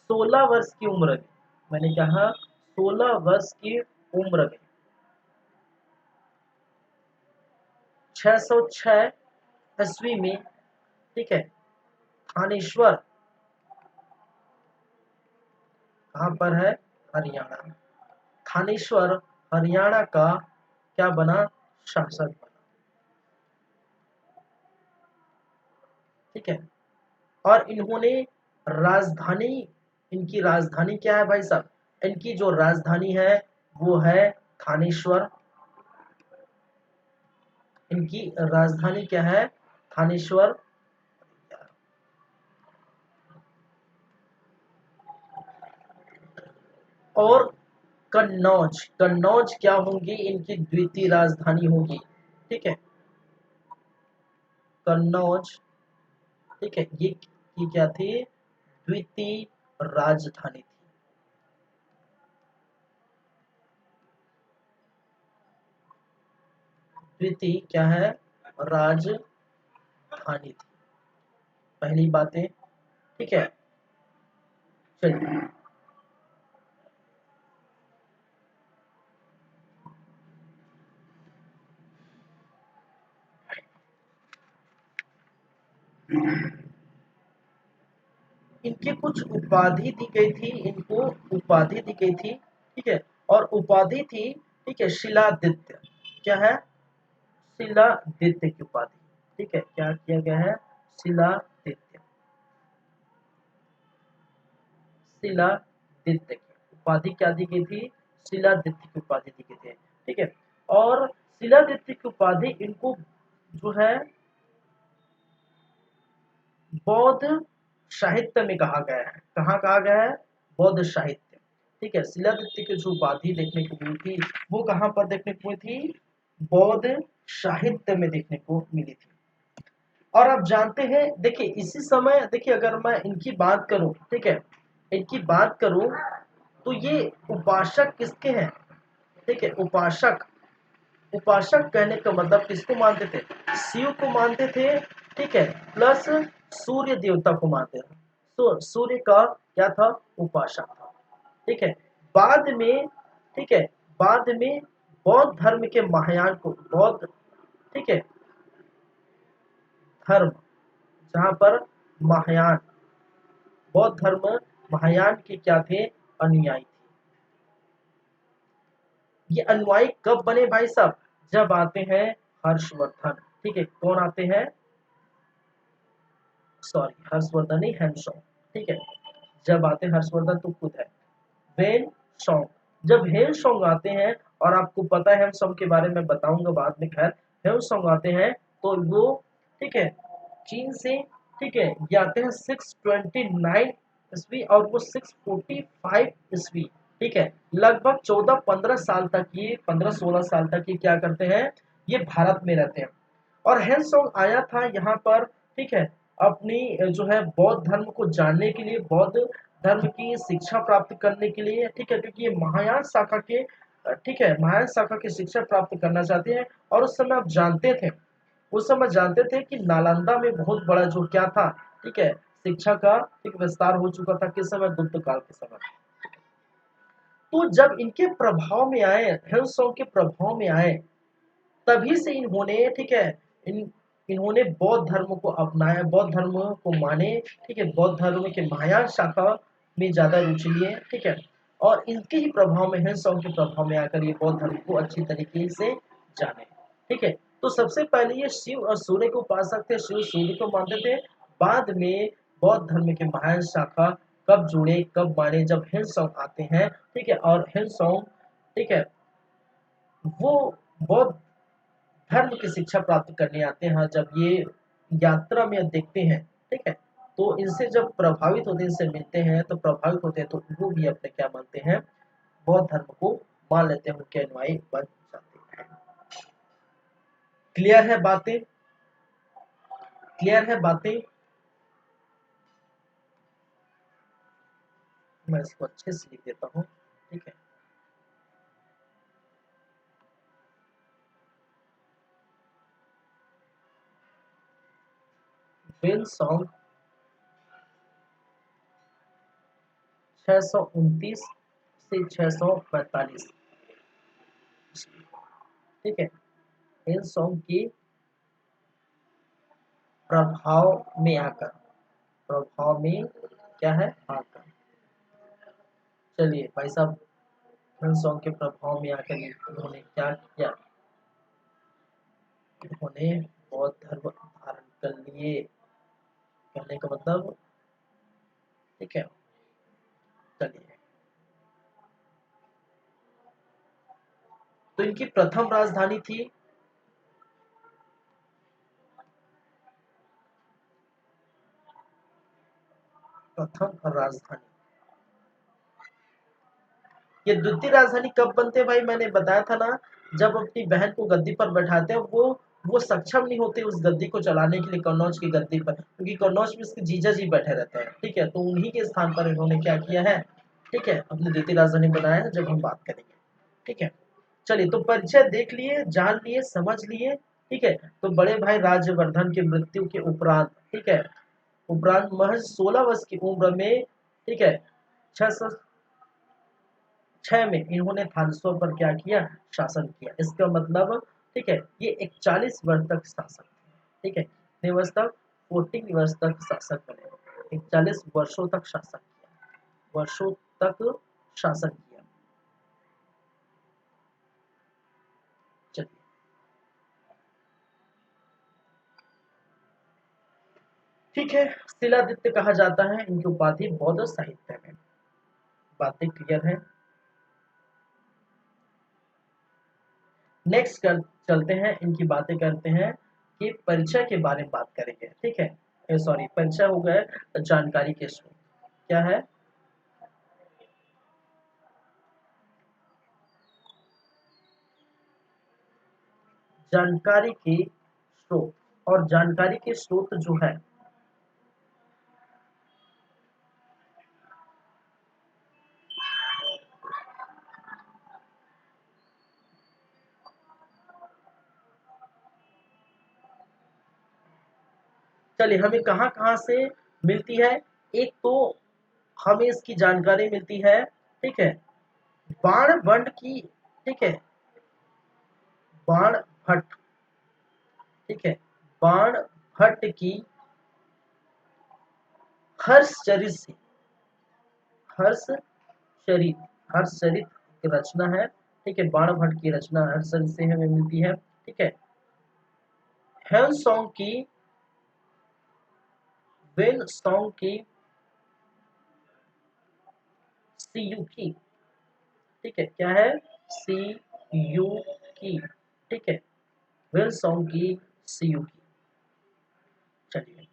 16 वर्ष की उम्र में, मैंने कहा 16 वर्ष की उम्र में 606 ईस्वी में, ठीक है, थानेश्वर कहाँ पर है, हरियाणा, थानेश्वर हरियाणा का क्या बना, शासक बना, ठीक है। और इन्होंने राजधानी, इनकी राजधानी क्या है भाई साहब, इनकी जो राजधानी है वो है थानेश्वर, इनकी राजधानी क्या है, थानेश्वर। और कन्नौज, कन्नौज क्या होंगी, इनकी द्वितीय राजधानी होगी, ठीक है। कन्नौज, ठीक है, ये क्या थी, द्वितीय राजधानी थी, द्वितीय क्या है, राजधानी थी। पहली बातें, ठीक है। चलिए, इनके कुछ उपाधि दी गई थी, इनको उपाधि दी गई थी, ठीक है। और उपाधि थी, ठीक है, शिलादित्य, क्या है, शिलादित्य की उपाधि, ठीक है। क्या किया गया है, शिलादित्य, शिलादित्य की उपाधि क्या दी गई थी, शिलादित्य की उपाधि दी गई थी, ठीक है। और शिलादित्य की उपाधि इनको जो है बौद्ध साहित्य में कहा गया है, कहाँ कहा गया है, बौद्ध साहित्य, ठीक है। शिलादित्य की जो उपाधि देखने को मिली थी वो कहाँ पर देखने को मिली थी, बौद्ध साहित्य में देखने को मिली थी। और आप जानते हैं, देखिए इसी समय, देखिए अगर मैं इनकी बात करूं, ठीक है, इनकी बात करूं तो ये उपासक किसके हैं, ठीक है, उपासक, उपासक कहने का मतलब किसको मानते थे, शिव को मानते थे, ठीक है, प्लस सूर्य देवता को मानते थे, तो सूर्य का क्या था, उपासक था, ठीक है। बाद में, ठीक है, बाद में बौद्ध धर्म के महायान को, बौद्ध, ठीक है, धर्म, जहां पर महायान, बौद्ध धर्म महायान के क्या थे, अनुयायी थे। ये अनुयायी कब बने भाई साहब, जब आते हैं हर्षवर्धन, ठीक है, कौन आते हैं, सॉरी हर्षवर्धन नहीं, हेमसोंग, ठीक है, जब आते हैं हर्षवर्धन तो खुद है वेन सॉन्ग, जब हेम सॉन्ग आते हैं, और आपको पता है हेम सॉन्ग के बारे में बताऊंगा बाद में, खैर हेम सॉन्ग आते हैं तो वो, ठीक है, चीन से, ठीक है, ये आते हैं 629 ईस्वी और वो 645 ईस्वी, ठीक है, लगभग 14-15 साल तक ये, 15-16 साल तक ये क्या करते हैं, ये भारत में रहते हैं। और हेम सॉन्ग आया था यहाँ पर, ठीक है, अपनी जो है बौद्ध धर्म को जानने के लिए, बौद्ध धर्म की शिक्षा प्राप्त करने के लिए, ठीक है, क्योंकि ये महायान शाखा के, ठीक है, महायान शाखा की शिक्षा प्राप्त करना चाहते हैं। और उस समय आप जानते थे, उस समय जानते थे कि नालंदा में बहुत बड़ा जो क्या था, ठीक है, शिक्षा का एक विस्तार हो चुका था, किस समय, गुप्त काल के समय। तो जब इनके प्रभाव में आए, हिल्सोंग के प्रभाव में आए, तभी से इन्होंने, ठीक है, इन्होंने बौद्ध धर्म को अपनाया, बौद्ध धर्म को माने, ठीक है, बौद्ध धर्म के महायान शाखा में ज्यादा रुचि लिए, ठीक है, और इनके ही प्रभाव में, हिल्सोंग के प्रभाव में आकर ये बौद्ध धर्म को अच्छी तरीके से जाने, ठीक है। तो सबसे पहले ये शिव और सूर्य को उपासक थे, शिव सूर्य को मानते थे। बाद में बौद्ध धर्म के महायान शाखा कब जुड़े, कब माने, जब हिल्सोंग आते हैं, ठीक है, और हिल्सोंग, ठीक है, वो बौद्ध धर्म की शिक्षा प्राप्त करने आते हैं, जब ये यात्रा में देखते हैं, ठीक है, तो इनसे जब प्रभावित होते हैं, इनसे मिलते हैं तो प्रभावित होते हैं, तो वो भी अपने क्या मानते हैं, बौद्ध धर्म को मान लेते हैं, उनके अनुयायी बन जाते हैं। क्लियर है बातें, क्लियर है बातें, मैं इसको अच्छे से लिख देता हूँ, ठीक है। वेन सॉन्ग 629 से 645, ठीक है, इन सॉन्ग की प्रभाव में आकर, प्रभाव में क्या है, आकर, चलिए भाई साहब, इन सॉन्ग के प्रभाव में आकर इन्होंने क्या किया, इन्होंने बौद्ध धर्म धारण कर लिए, कहने का मतलब, ठीक है, चलिए। तो इनकी प्रथम राजधानी थी, प्रथम राजधानी, ये द्वितीय राजधानी कब बनते हैं भाई, मैंने बताया था ना, जब अपनी बहन को गद्दी पर बैठाते हैं, वो सक्षम नहीं होते उस गद्दी को चलाने के लिए, कन्नौज की गद्दी पर, क्योंकि कन्नौज में इसके जीजा जी बैठे रहते हैं, ठीक है, तो उन्हीं के स्थान पर इन्होंने क्या किया है, ठीक है, अपनी द्वितीय राजधानी बनाया है, जब हम बात करेंगे, ठीक है। चलिए, तो परिचय देख लिए, जान लिए, समझ लिए, ठीक है। तो बड़े भाई राज्यवर्धन की मृत्यु के उपरांत, ठीक है, उपरांत महज 16 वर्ष की उम्र में, ठीक है, 606 में इन्होंने थानेश्वर पर क्या किया, शासन किया, इसका मतलब, ठीक है, ये 41 वर्ष तक शासक थे, ठीक है, कितने वर्ष तक, 14 वर्ष तक शासक बने, 41 वर्षों तक शासन किया, वर्षों तक शासन किया। चलिए, ठीक है, शिलादित्य कहा जाता है इनकी उपाधि बौद्ध साहित्य में, बातें क्लियर है। नेक्स्ट चलते हैं, इनकी बातें करते हैं कि परिचय के बारे में बात करेंगे, ठीक है, सॉरी परिचय हो गए, जानकारी के स्रोत क्या है, जानकारी के स्रोत और जानकारी के स्रोत जो है चलिए हमें कहाँ कहाँ से मिलती है। एक तो हमें इसकी जानकारी मिलती है, ठीक है, बाणभट्ट की, ठीक है, बाणभट्ट, ठीक है, बाणभट्ट की हर्षचरित से, हर्षचरित, हर्षचरित की रचना है, ठीक है, बाणभट्ट की रचना हर्षचरित से हमें मिलती है, ठीक है। हेन सॉन्ग की, वेन सॉन्ग की सीयूकी, ठीक है, क्या है, सीयूकी, ठीक है, वेन सॉन्ग की सीयूकी। चलिए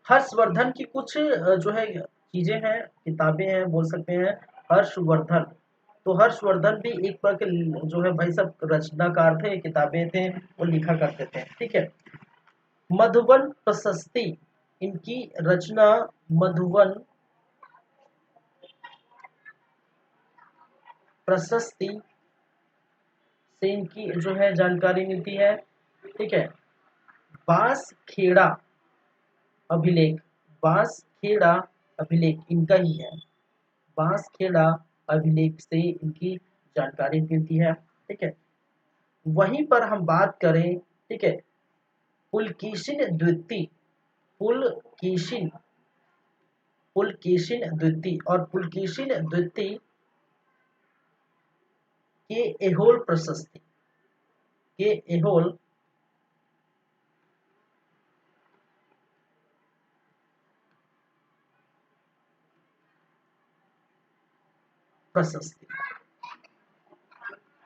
हर्षवर्धन की कुछ जो है चीजें हैं, किताबें हैं, बोल सकते हैं हर्षवर्धन। तो हर्षवर्धन भी एक प्रकार के जो है भाई सब रचनाकार थे, किताबें थे, वो लिखा करते थे, ठीक है। मधुबन प्रशस्ति, इनकी रचना मधुबन प्रशस्ति से इनकी जो है जानकारी मिलती है, ठीक है। बांसखेड़ा अभिलेख, बांसखेड़ा अभिलेख इनका ही है, बांसखेड़ा अभिलेख से इनकी जानकारी मिलती है, ठीक है। वहीं पर हम बात करें, ठीक है, पुलकेशिन द्वितीय, पुलकेशिन, पुलकेशिन द्वितीय और पुलकेशिन द्वितीय के एहोल प्रशस्ति, के एहोल प्रशस्ति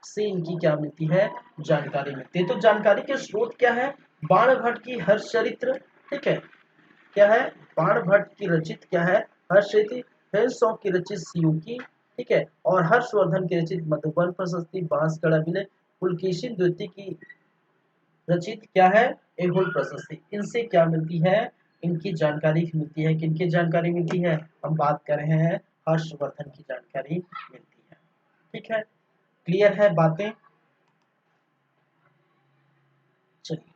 से इनकी क्या मिलती है, जानकारी मिलती है। तो जानकारी के स्रोत क्या है, बाणभट्ट की हर्षचरित्र, ठीक है, क्या है, बाणभट्ट की रचित क्या है, हर्षचरित, हेनसॉ की रचित सीयूकी, ठीक है, और हर्षवर्धन की रचित मधुबन प्रशस्ति, बांसखेड़ा अभिलेख, पुलकेशिन द्वितीय की रचित क्या है, एहोल प्रशस्ति। इनसे क्या मिलती है, इनकी जानकारी मिलती है, किनकी जानकारी मिलती है, हम बात कर रहे हैं हर्षवर्धन की जानकारी मिलती है, ठीक है। क्लियर है बातें। चलिए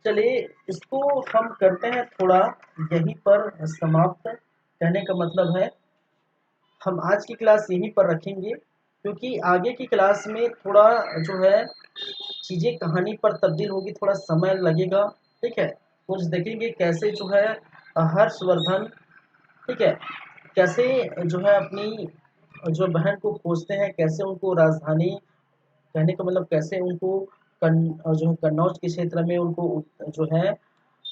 चलिए इसको हम करते हैं थोड़ा यहीं पर समाप्त। कहने का मतलब है हम आज की क्लास यहीं पर रखेंगे, क्योंकि आगे की क्लास में थोड़ा जो है चीज़ें कहानी पर तब्दील होगी, थोड़ा समय लगेगा, ठीक है। कुछ देखेंगे कैसे जो है हर्षवर्धन, ठीक है, कैसे जो है अपनी जो बहन को खोजते हैं, कैसे उनको राजधानी, कहने का मतलब कैसे उनको जो है कन्नौज के क्षेत्र में उनको जो है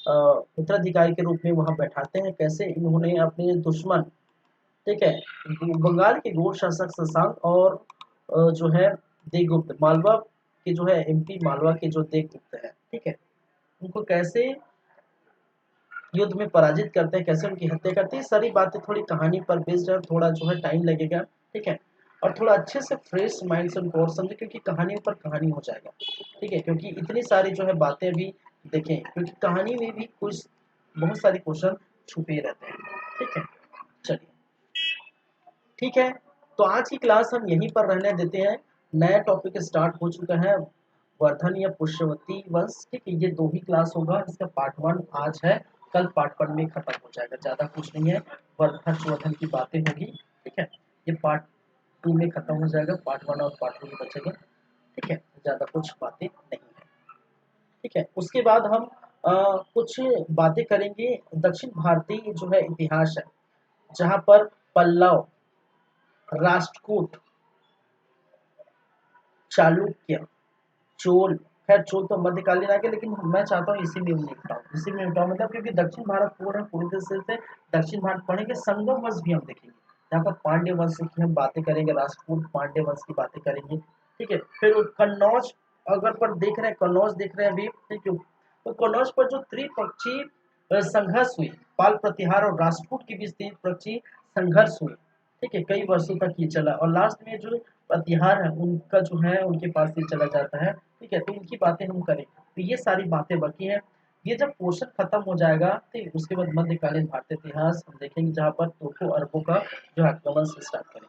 उत्तराधिकारी के रूप में वहां बैठाते हैं, कैसे इन्होंने अपने दुश्मन, ठीक है, बंगाल के गौड़ शासक शशांक और जो है देवगुप्त, मालवा के जो है एमपी मालवा के जो देवगुप्त है, ठीक है, उनको कैसे युद्ध में पराजित करते हैं, कैसे उनकी हत्या करते हैं, सारी बातें थोड़ी कहानी पर बेस्ड है, थोड़ा जो है टाइम लगेगा, ठीक है। और थोड़ा अच्छे से फ्रेश माइंड से उनको और समझे, क्योंकि कहानी पर कहानी हो जाएगा, ठीक है, क्योंकि इतनी सारी जो है बातें अभी देखें, क्योंकि कहानी में भी कुछ बहुत सारे क्वेश्चन छुपे रहते हैं, ठीक है। चलिए ठीक है, तो आज की क्लास हम यहीं पर रहने देते हैं। नया टॉपिक स्टार्ट हो चुका है, वर्धन या पुष्यवती वंश, ठीक है, ये दो ही क्लास होगा, इसका पार्ट 1 आज है, कल पार्ट 1 में खत्म हो जाएगा, ज़्यादा कुछ नहीं है, हर्षवर्धन की बातें होगी, ठीक है, ये पार्ट 2 में खत्म हो जाएगा, पार्ट 1 और पार्ट 2 में बचेगा, ठीक है, ज़्यादा कुछ बातें नहीं है, ठीक है। उसके बाद हम कुछ बातें करेंगे दक्षिण भारतीय जो है इतिहास है, जहाँ पर पल्लव, राष्ट्रकूट, चालुक्य, चोल, खैर चोल तो मध्यकालीन आ गया, लेकिन मैं चाहता हूँ इसी में निपटाऊँ, इसी में निपटाऊँ, मतलब क्योंकि दक्षिण भारत पूर्ण है, पूरी तरह से दक्षिण भारत पढ़ेंगे, संगम वंश भी हम देखेंगे, यहाँ पर पांड्य वंश की हम बातें करेंगे, राष्ट्रकूट पांड्य वंश की बातें करेंगे, ठीक है। फिर कन्नौज अगर पर देख रहे हैं, कन्नौज देख रहे हैं अभी, ठीक है, तो कन्नौज पर जो त्रिपक्षीय संघर्ष हुई, पाल प्रतिहार और राष्ट्रकूट के बीच त्रिपक्षीय संघर्ष हुई, ठीक है, कई वर्षों तक ये चला, और लास्ट में जो प्रतिहार है उनका जो है उनके पास ये चला जाता है, ठीक है। तो इनकी बातें हम करें, तो ये सारी बातें बाकी हैं। ये जब पोर्शन खत्म हो जाएगा, ठीक, उसके बाद मध्यकालीन भारतीय इतिहास हम देखेंगे, जहाँ पर तोपों अरबों का जो आक्रमण से स्टार्ट करें।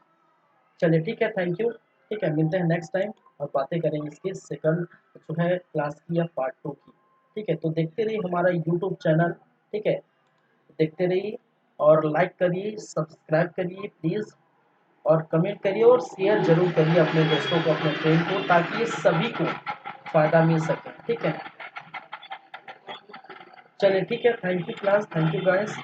चलिए ठीक है, थैंक यू, ठीक है, मिलते हैं नेक्स्ट टाइम और बातें करेंगे इसके सेकंड जो है क्लास की या पार्ट 2 की, ठीक है। तो देखते रहिए हमारा यूट्यूब चैनल, ठीक है, देखते रहिए और लाइक करिए, सब्सक्राइब करिए प्लीज़, और कमेंट करिए और शेयर जरूर करिए अपने दोस्तों को, अपने फ्रेंड को, ताकि ये सभी को फ़ायदा मिल सके, ठीक है। चलिए ठीक है, thank you class, thank you guys.